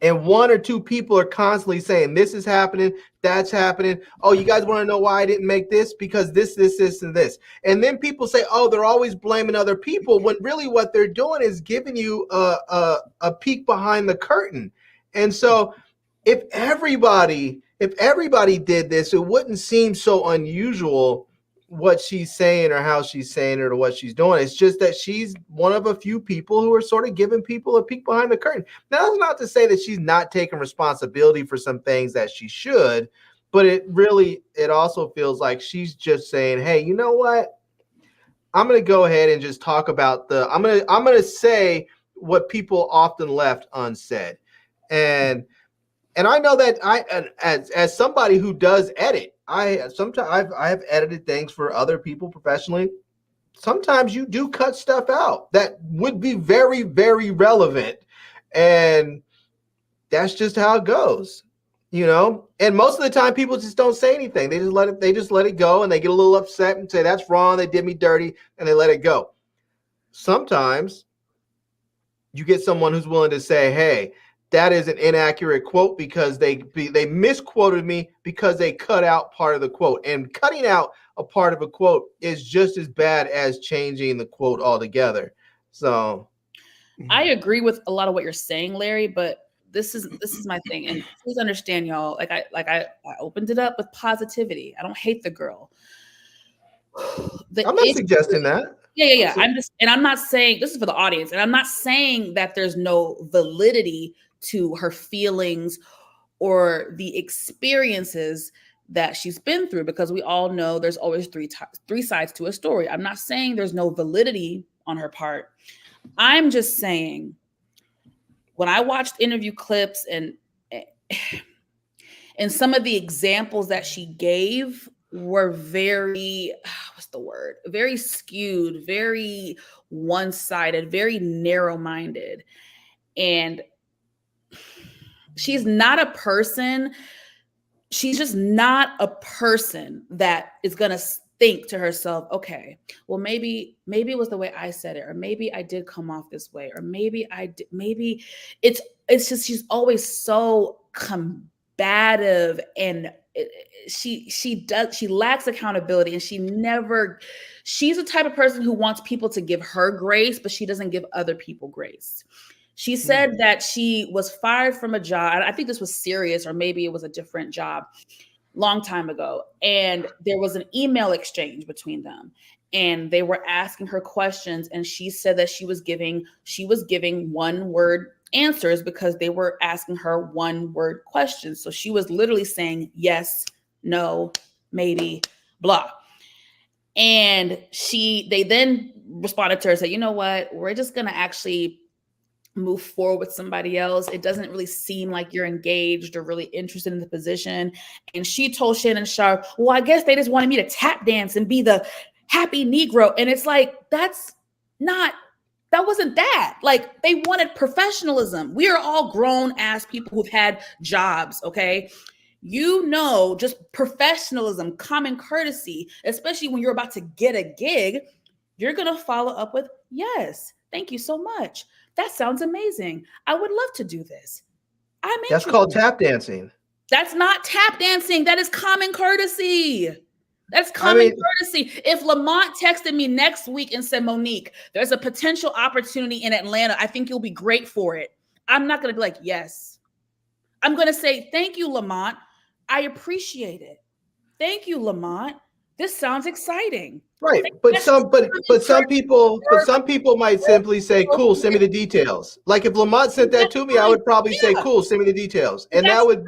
1 or 2 people are constantly saying this is happening, that's happening. Oh, you guys want to know why I didn't make this? Because this, and this. And then people say, oh, they're always blaming other people, when really what they're doing is giving you a peek behind the curtain. And so if everybody did this, it wouldn't seem so unusual what she's saying or how she's saying it or what she's doing. It's just that she's one of a few people who are sort of giving people a peek behind the curtain. Now, that's not to say that she's not taking responsibility for some things that she should, but it also feels like she's just saying, hey, you know what? I'm going to go ahead and just talk about I'm going to say what people often left unsaid. And I know that as somebody who does edit, I have edited things for other people professionally. Sometimes you do cut stuff out that would be very, very relevant, and that's just how it goes, And most of the time, people just don't say anything. They just let it go, and they get a little upset and say that's wrong. They did me dirty, and they let it go. Sometimes you get someone who's willing to say, hey, that is an inaccurate quote because they misquoted me because they cut out part of the quote. And cutting out a part of a quote is just as bad as changing the quote altogether. So I agree with a lot of what you're saying, Larry, but this is my thing. And please understand, y'all, I opened it up with positivity. I don't hate the girl. I'm not suggesting that. Yeah. I'm not saying, this is for the audience, and I'm not saying that there's no validity to her feelings or the experiences that she's been through, because we all know there's always three sides to a story. I'm not saying there's no validity on her part. I'm just saying, when I watched interview clips and some of the examples that she gave were very, very skewed, very one-sided, very narrow-minded. And she's not a person. She's just not a person that is going to think to herself, okay, well, maybe it was the way I said it, or maybe I did come off this way, or maybe it's just, she's always so combative, and she lacks accountability, and she's the type of person who wants people to give her grace, but she doesn't give other people grace. She said that she was fired from a job. I think this was serious, or maybe it was a different job, long time ago. And there was an email exchange between them, and they were asking her questions. And she said that she was giving 1-word answers because they were asking her one-word questions. So she was literally saying yes, no, maybe, blah. And they then responded to her and said, you know what, we're just going to actually move forward with somebody else. It doesn't really seem like you're engaged or really interested in the position. And she told Shannon Sharp, well, I guess they just wanted me to tap dance and be the happy Negro. And it's like, that wasn't that. Like, they wanted professionalism. We are all grown ass people who've had jobs, okay? You know, just professionalism, common courtesy, especially when you're about to get a gig, you're going to follow up with, yes, thank you so much. That sounds amazing. I would love to do this. That's called tap dancing. That's not tap dancing. That is common courtesy. That's common courtesy. If Lamont texted me next week and said, Monique, there's a potential opportunity in Atlanta, I think you'll be great for it, I'm not going to be like, yes. I'm going to say, thank you, Lamont. I appreciate it. Thank you, Lamont. This sounds exciting. Right. But some people might simply say, cool, send me the details. Like if Lamont sent that to me, I would probably say, cool, send me the details. And that would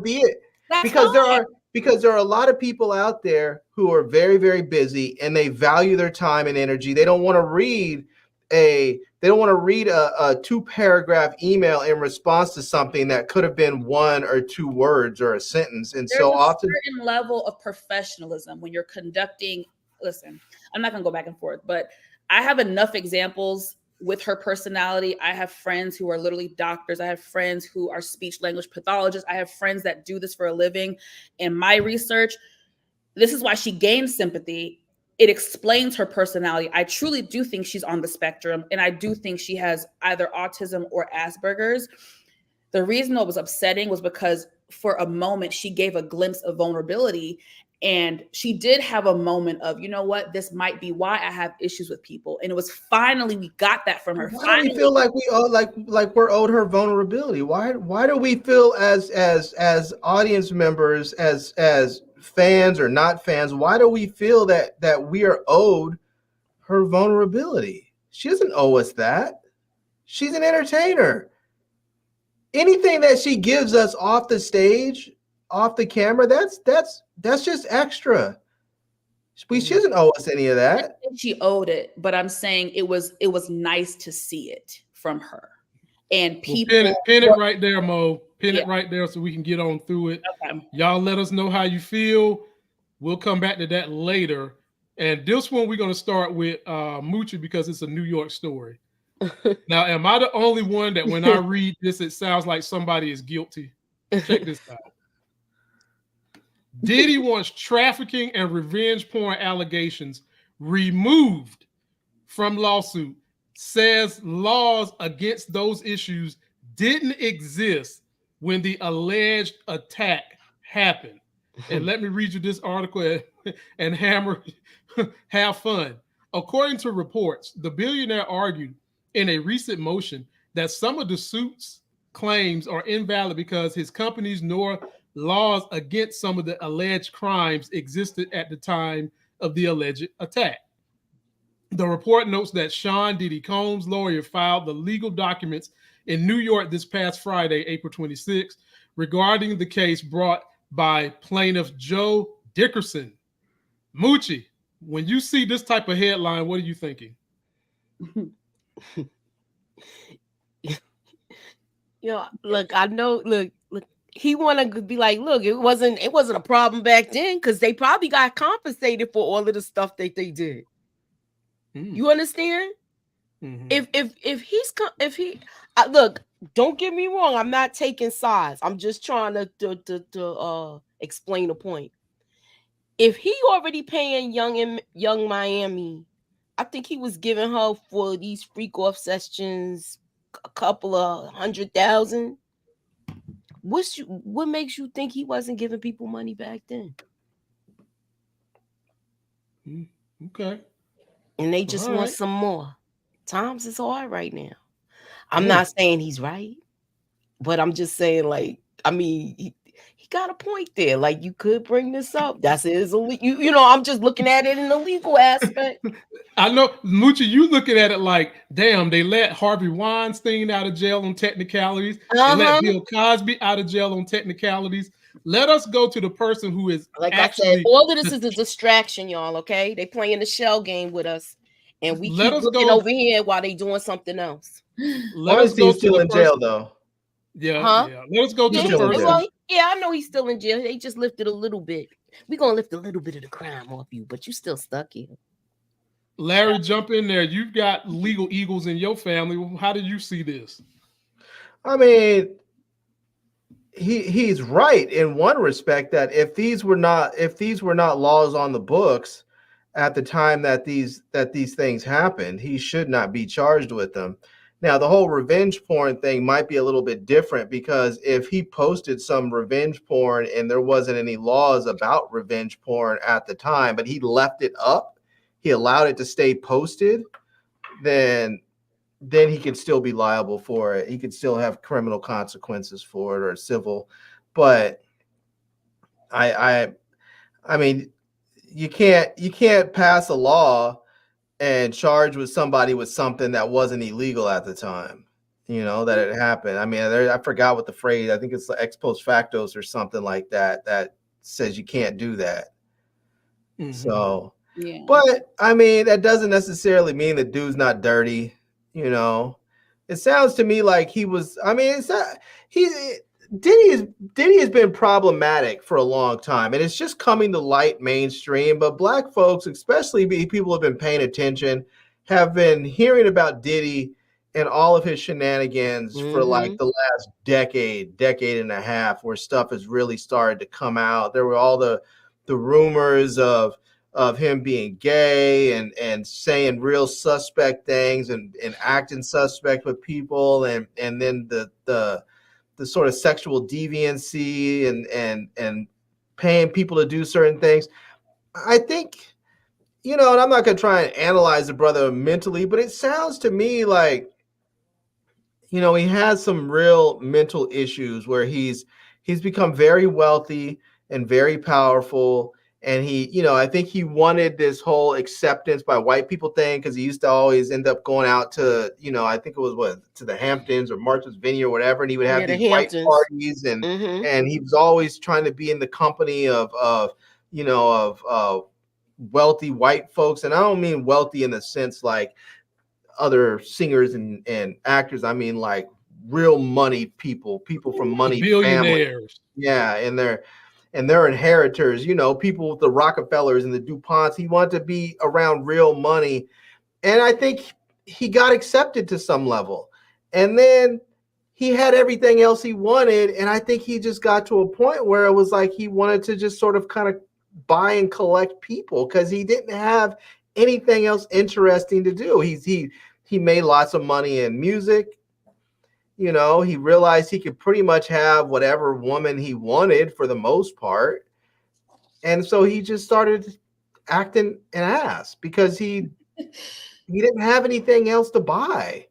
be it. Because there are a lot of people out there who are very, very busy and they value their time and energy. They don't want to read a 2-paragraph email in response to something that could have been 1 or 2 words or a sentence. And there's so a often certain level of professionalism when you're conducting. Listen, I'm not going to go back and forth, but I have enough examples with her personality. I have friends who are literally doctors. I have friends who are speech language pathologists. I have friends that do this for a living. In my research, this is why she gained sympathy. It explains her personality. I truly do think she's on the spectrum, and I do think she has either autism or Asperger's. The reason it was upsetting was because for a moment, she gave a glimpse of vulnerability, and she did have a moment of, you know what, this might be why I have issues with people. And it was finally, we got that from her. Why do we feel like we owe, like we're owed her vulnerability? Why do we feel as audience members, as fans or not fans, why do we feel that we are owed her vulnerability? She doesn't owe us that. She's an entertainer. Anything that she gives us off the stage, off the camera, that's just extra. She doesn't owe us any of that. She owed it, but I'm saying it was nice to see it from her. And people pin it right there, Mo. Pin it right there so we can get on through it. Okay. Y'all let us know how you feel. We'll come back to that later. And this one we're going to start with Moochie because it's a New York story. Now, am I the only one that when I read this, it sounds like somebody is guilty? Check this out. Diddy wants trafficking and revenge porn allegations removed from lawsuit. Says laws against those issues didn't exist when the alleged attack happened. And let me read you this article and have fun. According to reports, the billionaire argued in a recent motion that some of the suit's claims are invalid because his companies nor laws against some of the alleged crimes existed at the time of the alleged attack. The report notes that Sean Diddy Combs' lawyer filed the legal documents in New York this past Friday, April 26, regarding the case brought by plaintiff Joe Dickerson. Moochie, when you see this type of headline, what are you thinking? Look, I know, look, he want to be like, look, it wasn't a problem back then because they probably got compensated for all of the stuff that they did. You understand? If he look, don't get me wrong, I'm not taking sides. I'm just trying to explain a point. If he already paying Young Miami, I think he was giving her for these freak off sessions a couple of $100,000. What makes you think he wasn't giving people money back then? Okay. And they just want some more. Times is hard right now. I'm not saying he's right, but I'm just saying, like, I mean, he got a point there. Like, you could bring this up. That's his, you know, I'm just looking at it in the legal aspect. I know, Moochie, you looking at it like, damn, they let Harvey Weinstein out of jail on technicalities. They let Bill Cosby out of jail on technicalities. Let us go to the person who is like actually. I said, all of this is a distraction, y'all. Okay, they playing the shell game with us, and we keep looking over here while they doing something else. Let us go still in jail though. Yeah, yeah. Let us go to the person. Well, yeah, I know he's still in jail. They just lifted a little bit. We're gonna lift a little bit of the crime off you, but you still stuck here. Larry, jump in there. You've got legal eagles in your family. How do you see this? I mean, he's right in one respect that if these were not laws on the books at the time that these things happened, he should not be charged with them. Now, the whole revenge porn thing might be a little bit different, because if he posted some revenge porn and there wasn't any laws about revenge porn at the time, but he left it up, he allowed it to stay posted, then he could still be liable for it. He could still have criminal consequences for it, or civil. But I mean, you can't pass a law and charge with somebody with something that wasn't illegal at the time, you know, that it happened. I mean, I forgot what the phrase, I think it's ex post factos or something like that, that says you can't do that. So, yeah. But I mean, that doesn't necessarily mean the dude's not dirty. You know, it sounds to me like he was. I mean, it's not, Diddy has been problematic for a long time, and it's just coming to light mainstream. But black folks, especially people who have been paying attention, have been hearing about Diddy and all of his shenanigans for like the last decade and a half, where stuff has really started to come out. There were all the rumors of him being gay and saying real suspect things and acting suspect with people, and then the sort of sexual deviancy and paying people to do certain things. I think, you know, and I'm not going to try and analyze the brother mentally, but it sounds to me like, you know, he has some real mental issues where he's become very wealthy and very powerful. And he, you know, I think he wanted this whole acceptance by white people thing, because he used to always end up going out to, you know, I think it was to the Hamptons or Martha's Vineyard or whatever, and he would have these white parties, and he was always trying to be in the company of wealthy white folks. And I don't mean wealthy in the sense like other singers and actors. I mean like real money people from money families. Yeah, and their inheritors, you know, people with the Rockefellers and the DuPonts. He wanted to be around real money. And I think he got accepted to some level. And then he had everything else he wanted. And I think he just got to a point where it was like he wanted to just sort of kind of buy and collect people, because he didn't have anything else interesting to do. He made lots of money in music. You know, he realized he could pretty much have whatever woman he wanted for the most part. And so he just started acting an ass because he didn't have anything else to buy.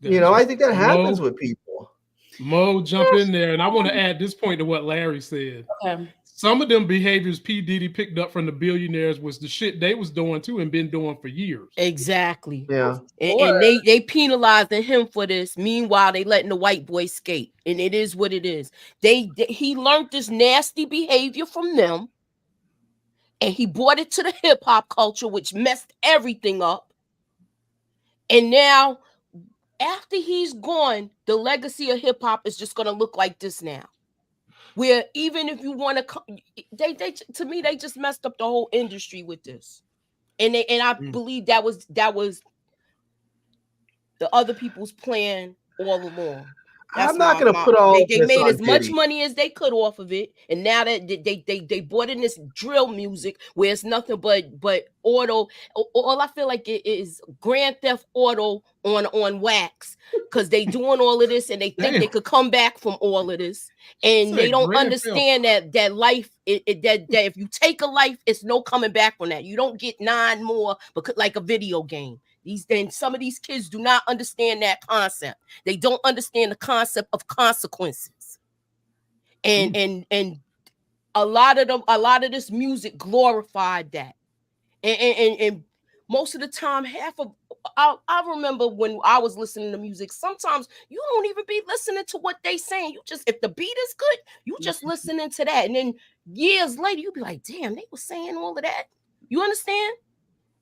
You know, I think that happens with people. Mo, jump in there. And I want to add this point to what Larry said. Okay. Some of them behaviors P. Diddy picked up from the billionaires was the shit they was doing too and been doing for years. Exactly. Yeah. And they penalizing him for this. Meanwhile, they letting the white boy skate. And it is what it is. He learned this nasty behavior from them. And he brought it to the hip hop culture, which messed everything up. And now, after he's gone, the legacy of hip hop is just going to look like this now. Where even if you want to, to me, they just messed up the whole industry with this, and I believe that was the other people's plan all along. I'm not going to put all they made as much money as they could off of it, and now that they brought in this drill music where it's nothing but auto. All I feel like it is Grand Theft Auto on wax, because they doing all of this and they think they could come back from all of this, and they don't understand that life that if you take a life, it's no coming back from that. You don't get 9 more, because like a video game. Some of these kids do not understand that concept. They don't understand the concept of consequences. and a lot of this music glorified that, and most of the time, I remember when I was listening to music, sometimes you don't even be listening to what they saying. You just, if the beat is good, you just listening to that. And then years later, you be like, damn, they were saying all of that. You understand?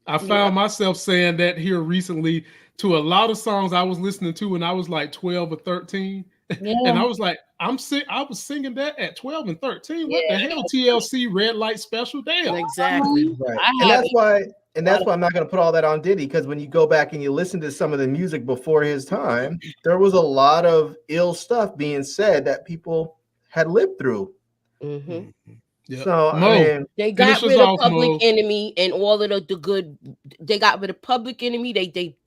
I found myself saying that here recently to a lot of songs I was listening to when I was like 12 or 13. Yeah. And I was like, I was singing that at 12 and 13. What the hell? TLC, Red Light Special? Damn. Exactly. Right. And that's why I'm not going to put all that on Diddy, because when you go back and you listen to some of the music before his time, there was a lot of ill stuff being said that people had lived through. Mm-hmm. Yep. So Mo, I mean, they got rid of Public Enemy and all of the good. They got rid of Public Enemy.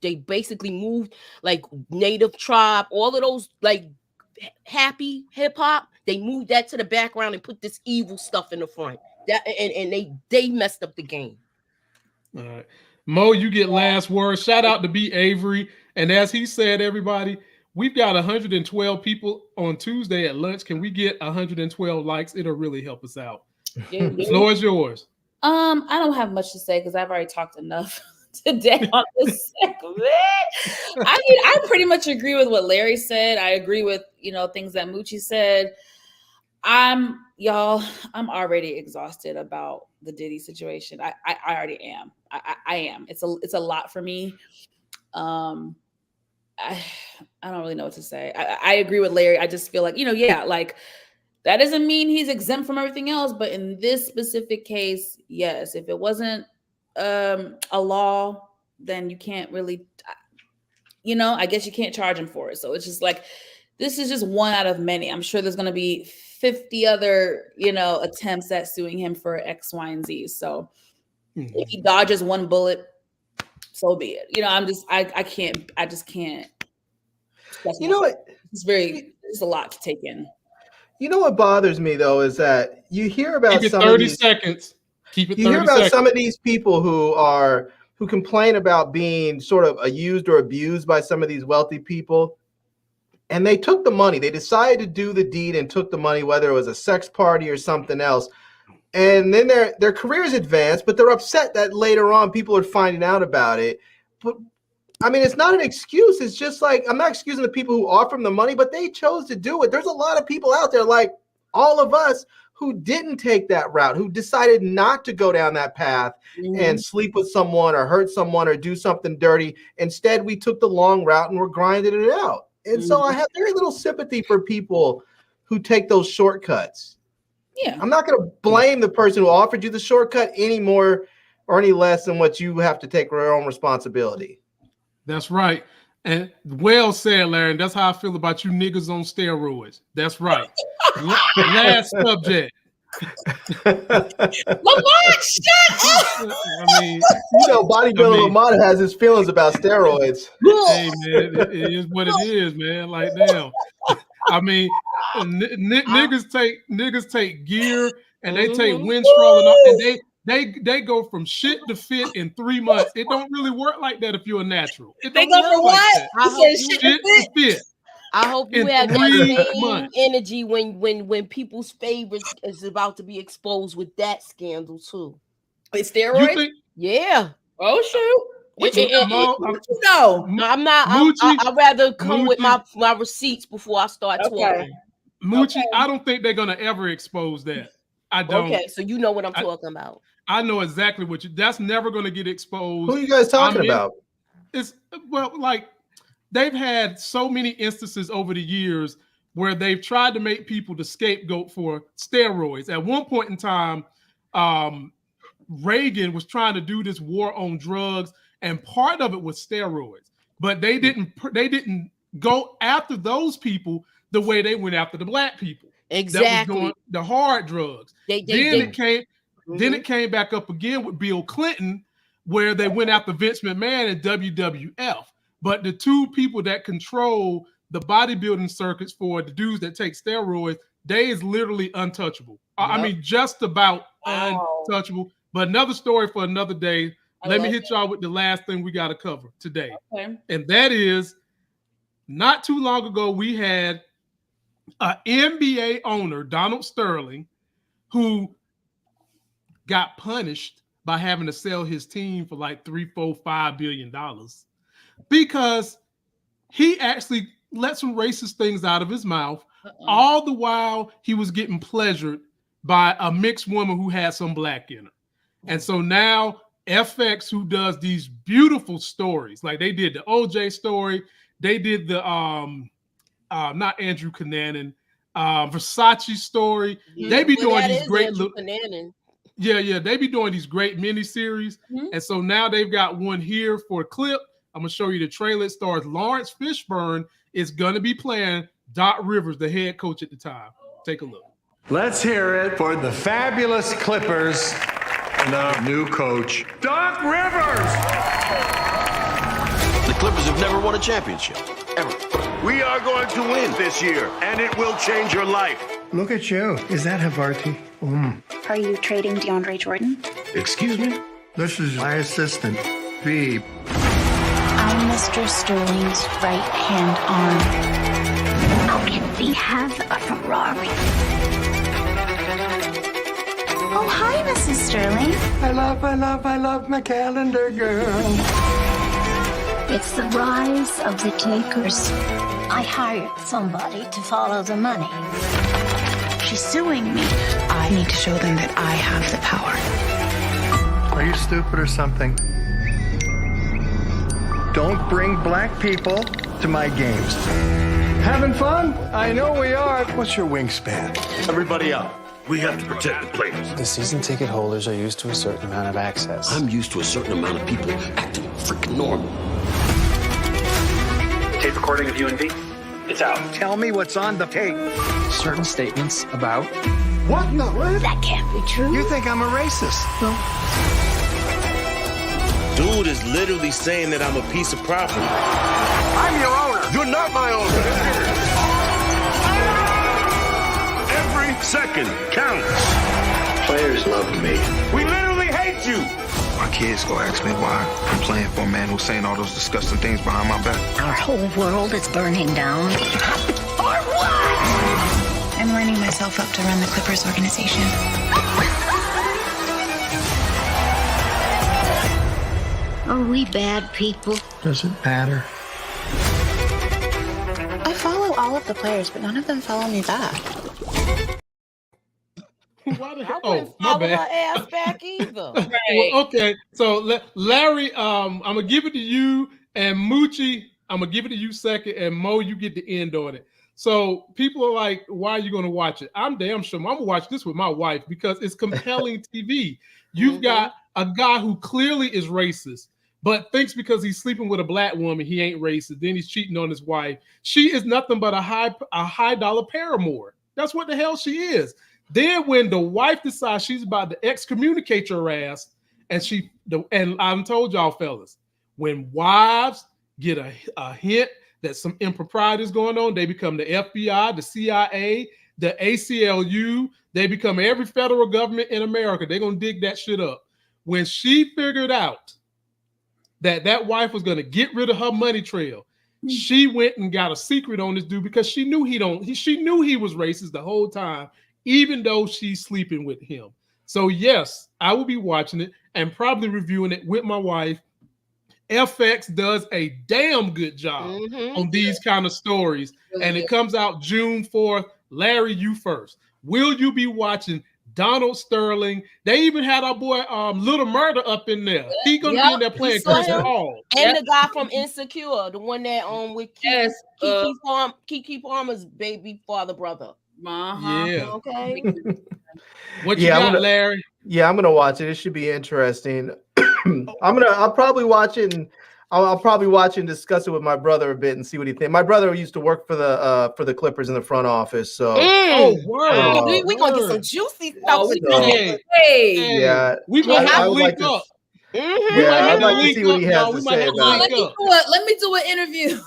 They basically moved like Native Tribe, all of those like happy hip hop. They moved that to the background and put this evil stuff in the front. That and they messed up the game. All right, Mo, you get last word. Shout out to B. Avery, and as he said, everybody, we've got 112 people on Tuesday at lunch. Can we get 112 likes? It'll really help us out. The floor is yours. I don't have much to say because I've already talked enough today on this segment. I mean, I pretty much agree with what Larry said. I agree with, things that Moochie said. I'm already exhausted about the Diddy situation. I already am. I am. It's a lot for me. I don't really know what to say. I agree with Larry. I just feel like, like that doesn't mean he's exempt from everything else. But in this specific case, yes, if it wasn't a law, then you can't really, I guess you can't charge him for it. So it's just like, this is just one out of many. I'm sure there's going to be 50 other, attempts at suing him for X, Y, and Z. So if he dodges one bullet, so be it. I just can't. It's a lot to take in. You know what bothers me though is that you hear about Keep it some 30 of these seconds. Keep it 30 you hear about seconds. some of these people who complain about being sort of used or abused by some of these wealthy people. And they took the money. They decided to do the deed and took the money, whether it was a sex party or something else. And then their careers advanced, but they're upset that later on people are finding out about it. But I mean, it's not an excuse. It's just like, I'm not excusing the people who offer them the money, but they chose to do it. There's a lot of people out there like all of us who didn't take that route, who decided not to go down that path and sleep with someone or hurt someone or do something dirty. Instead, we took the long route and we're grinding it out. And so I have very little sympathy for people who take those shortcuts. Yeah. I'm not going to blame the person who offered you the shortcut any more or any less than what you have to take your own responsibility. That's right. And well said, Larry. And that's how I feel about you niggas on steroids. That's right. Last subject. Lamont, shut up! I mean, bodybuilder Lamont has his feelings about steroids. Hey, man, it is what it is, man. Like, damn. I mean, niggas take gear and they take Winstrol and all, and they go from shit to fit in 3 months. It don't really work like that if you're a natural. They go from what? Shit to fit. I hope you have that same energy when people's favorites is about to be exposed with that scandal too. With steroids? Yeah. Oh shoot. I'm not. I'd rather come with my receipts before I start talking. Moochie, I don't think they're gonna ever expose that. I don't. Okay, so you know what I'm talking about. I know exactly what that's never gonna get exposed. Who are you guys talking about? Like they've had so many instances over the years where they've tried to make people the scapegoat for steroids. At one point in time, Reagan was trying to do this war on drugs, and part of it was steroids. But they didn't go after those people the way they went after the black people. Exactly. That was doing the hard drugs. Then it came back up again with Bill Clinton, where they went after Vince McMahon and WWF. But the two people that control the bodybuilding circuits for the dudes that take steroids, they is literally untouchable. Yep. I mean, just about untouchable. But another story for another day. Let me hit y'all with the last thing we got to cover today. Okay. And that is, not too long ago, we had an NBA owner, Donald Sterling, who got punished by having to sell his team for like $3, $4, $5 billion because he actually let some racist things out of his mouth. All the while he was getting pleasured by a mixed woman who had some black in her. And so now FX, who does these beautiful stories, like they did the OJ story, they did the not Andrew Cunanan, Versace story. They be doing these great they be doing these great miniseries. And so now they've got one here for a clip. I'm gonna show you the trailer. It stars Lawrence Fishburne is gonna be playing Doc Rivers, the head coach at the time. Take a look. Let's hear it for the fabulous Clippers and our new coach, Doc Rivers. The Clippers have never won a championship, ever. We are going to win this year, and it will change your life. Look at you. Is that Havarti? Are you trading DeAndre Jordan? Excuse me? This is my assistant, V. I'm Mr. Sterling's right-hand arm. How can we have a Ferrari? Oh, hi, Mrs. Sterling. I love my calendar, girl. It's the rise of the takers. I hired somebody to follow the money. She's suing me. I need to show them that I have the power. Are you stupid or something? Don't bring black people to my games. Having fun? I know we are. What's your wingspan? Everybody out. We have to protect the players. The season ticket holders are used to a certain amount of access. I'm used to a certain amount of people acting freaking normal. Tape recording of you and V? It's out. Tell me what's on the tape. Certain statements about... What in the world? That can't be true. You think I'm a racist? No. Dude is literally saying that I'm a piece of property. I'm your owner. You're not my owner. Every second counts. Players love me. We literally hate you. My kids gonna ask me why I'm playing for a man who's saying all those disgusting things behind my back. Our whole world is burning down. Or what? I'm lining myself up to run the Clippers organization. Are we bad people? Does it matter? I follow all of the players, but none of them follow me back. Why the hell? Oh, my bad. Her ass back either. Well, okay, so Larry, I'm gonna give it to you, and Moochie, I'm gonna give it to you second, and Mo, you get the end on it. So people are like, "Why are you gonna watch it?" I'm damn sure I'm gonna watch this with my wife because it's compelling TV. You've got a guy who clearly is racist, but thinks because he's sleeping with a black woman, he ain't racist. Then he's cheating on his wife. She is nothing but a high dollar paramour. That's what the hell she is. Then when the wife decides she's about to excommunicate your ass, and I've told y'all fellas, when wives get a hint that some impropriety is going on, they become the FBI, the CIA, the ACLU. They become every federal government in America. They're going to dig that shit up. When she figured out that wife was going to get rid of her money trail, she went and got a secret on this dude because she knew she knew he was racist the whole time, even though she's sleeping with him. So yes, I will be watching it and probably reviewing it with my wife. FX does a damn good job on these kind of stories, and it comes out June 4th. Larry, you first. Will you be watching Donald Sterling? They even had our boy Little Murder up in there. He gonna be in there playing Chris Paul. And the guy from Insecure, the one that with Keke Palmer's baby father brother. Yeah. Okay. What you got, Larry? Yeah, I'm gonna watch it. It should be interesting. I'll probably watch it, and I'll probably watch it and discuss it with my brother a bit and see what he thinks. My brother used to work for the Clippers in the front office, so we gonna get some juicy stuff. Yeah, we might have to link up. Yeah, I'd like to see what he has to say about it. Let me do an interview.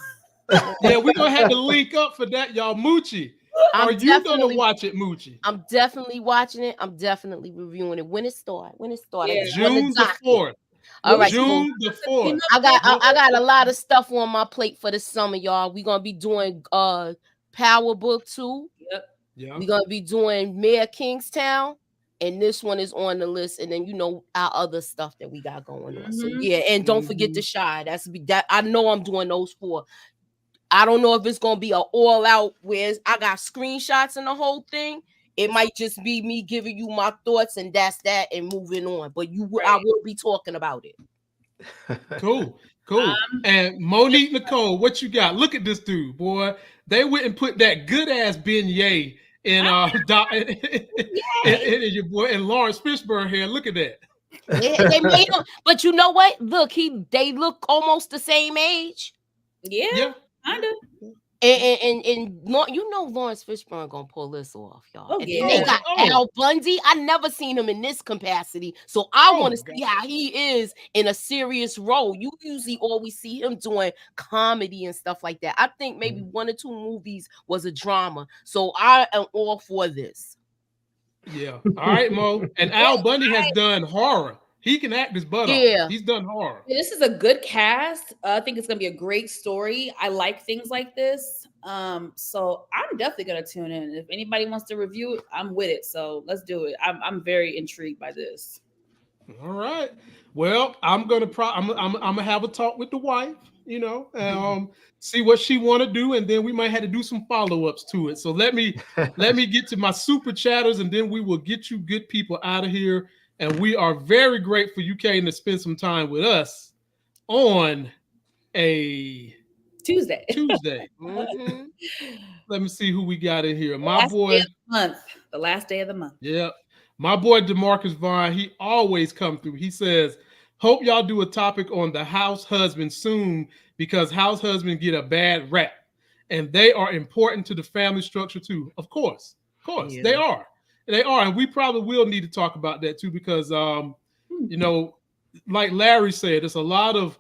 Yeah, we're gonna have to link up for that, y'all. Moochie, are you gonna watch it, Moochie? I'm definitely watching it. I'm definitely reviewing it when it starts. Yeah. June the 4th. All right, June the 4th. I got a lot of stuff on my plate for the summer, y'all. We're gonna be doing Power Book 2. Yep. Yeah. We're gonna be doing Mayor Kingstown, and this one is on the list. And then our other stuff that we got going on. So yeah, and don't forget the Shy. That I know I'm doing those 4. I don't know if it's gonna be an all out where I got screenshots and the whole thing. It might just be me giving you my thoughts and that's that and moving on. But I will be talking about it. Cool. And Monique Nicole, what you got? Look at this dude, boy. They went and put that good ass beignet in in your boy and Lawrence Fishburne here. Look at that. They made him, but you know what? Look, they look almost the same age. Yeah. Kind of. And Lawrence Fishburne gonna pull this off, y'all. Oh, and yeah. then they got Al Bundy. I never seen him in this capacity, so I want to see how he is in a serious role. You usually always see him doing comedy and stuff like that. I think maybe 1 or 2 movies was a drama, so I am all for this. Yeah. All right, Mo. And Al Bundy has done horror. He can act his butt off. He's done horror. Yeah, this is a good cast. I think it's gonna be a great story. I like things like this. So I'm definitely gonna tune in. If anybody wants to review it, I'm with it. So let's do it. I'm very intrigued by this. All right. Well, I'm gonna have a talk with the wife, see what she want to do, and then we might have to do some follow-ups to it. So let me get to my super chatters, and then we will get you good people out of here. And we are very grateful you came to spend some time with us on a Tuesday. Mm-hmm. Let me see who we got in here. The last day of the month. Yeah. My boy DeMarcus Vaughn, he always come through. He says, hope y'all do a topic on the house husband soon because house husbands get a bad rap. And they are important to the family structure too. Of course. Yeah. They are. And we probably will need to talk about that too, because like Larry said, there's a lot of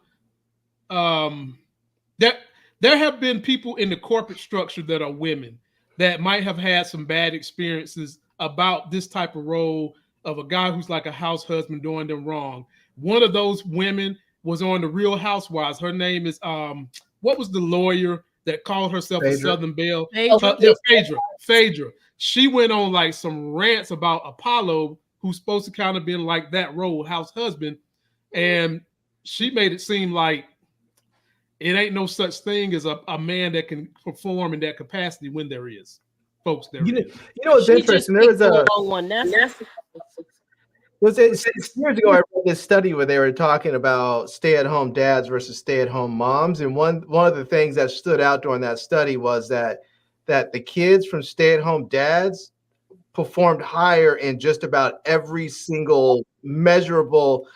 there have been people in the corporate structure that are women that might have had some bad experiences about this type of role of a guy who's like a house husband doing them wrong. One of those women was on the Real Housewives. Her name is what was the lawyer that called herself a Southern Belle? Phaedra. She went on like some rants about Apollo, who's supposed to kind of been like that role, house husband. And she made it seem like it ain't no such thing as a man that can perform in that capacity when there is. Folks, there is. What's interesting? There was 6 years ago, I read this study where they were talking about stay-at-home dads versus stay-at-home moms. And one of the things that stood out during that study was that the kids from stay-at-home dads performed higher in just about every single measurable,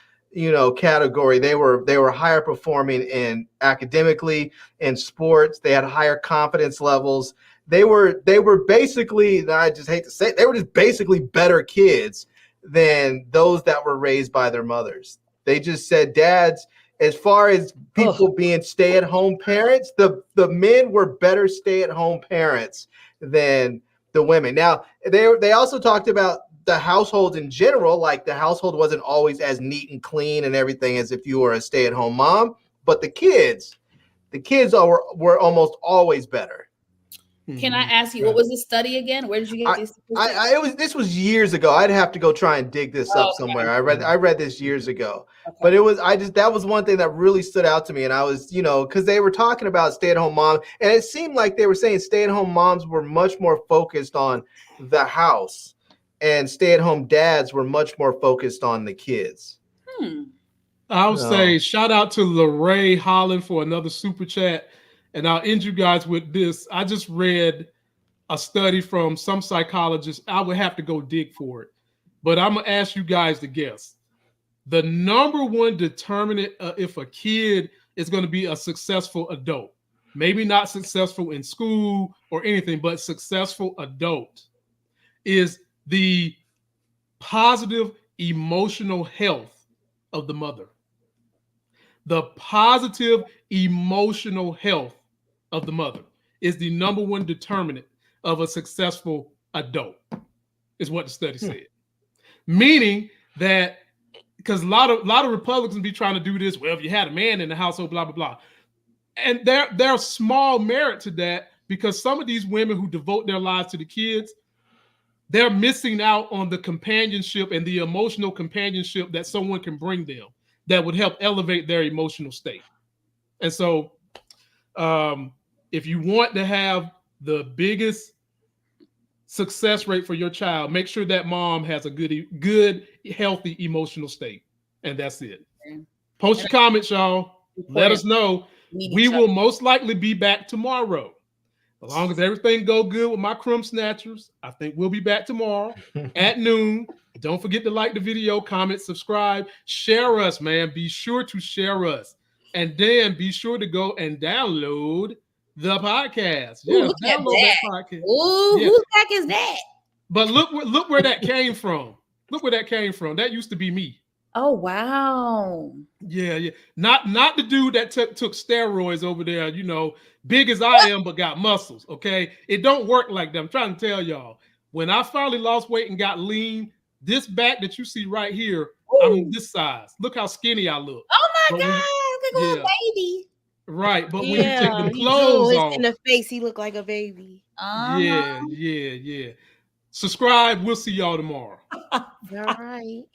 category. They were higher performing in academically, in sports. They had higher confidence levels. They were basically, I just hate to say it, they were just basically better kids than those that were raised by their mothers. They just said dads, as far as people being stay-at-home parents, the men were better stay-at-home parents than the women. Now, they also talked about the household in general, like the household wasn't always as neat and clean and everything as if you were a stay-at-home mom, but the kids were almost always better. Can I ask you, what was the study again? Where did you get this? This was years ago. I'd have to go try and dig this up somewhere. I read this years ago, but that was one thing that really stood out to me. And I was, because they were talking about stay-at-home mom, and it seemed like they were saying stay-at-home moms were much more focused on the house, and stay-at-home dads were much more focused on the kids. I'll say shout out to LaRae Holland for another super chat. And I'll end you guys with this. I just read a study from some psychologist. I would have to go dig for it. But I'm going to ask you guys to guess. The number one determinant if a kid is going to be a successful adult, maybe not successful in school or anything, but successful adult, is the positive emotional health of the mother. The positive emotional health of the mother is the number one determinant of a successful adult, is what the study said. Meaning that, because a lot of Republicans be trying to do this, well, if you had a man in the household, blah, blah, blah. And there's small merit to that, because some of these women who devote their lives to the kids, they're missing out on the companionship and the emotional companionship that someone can bring them that would help elevate their emotional state. And so if you want to have the biggest success rate for your child, make sure that mom has a good, healthy emotional state. And that's it. Post your comments, y'all. Let us know. We will most likely be back tomorrow. As long as everything go good with my crumb snatchers, I think we'll be back tomorrow at noon. Don't forget to like the video, comment, subscribe, share us, man. Be sure to share us. And then be sure to go and download the podcast. Yeah, download that podcast. Ooh, whose back is that? But look where that came from. Look where that came from. That used to be me. Oh, wow. Yeah. Not the dude that took steroids over there, you know, big as I am, but got muscles, okay? It don't work like that. I'm trying to tell y'all. When I finally lost weight and got lean, this back that you see right here, I'm this size. Look how skinny I look. Oh, my God. Look at little baby. Right, but when you take the clothes off. In the face, he looked like a baby. Yeah. Subscribe. We'll see y'all tomorrow. All right.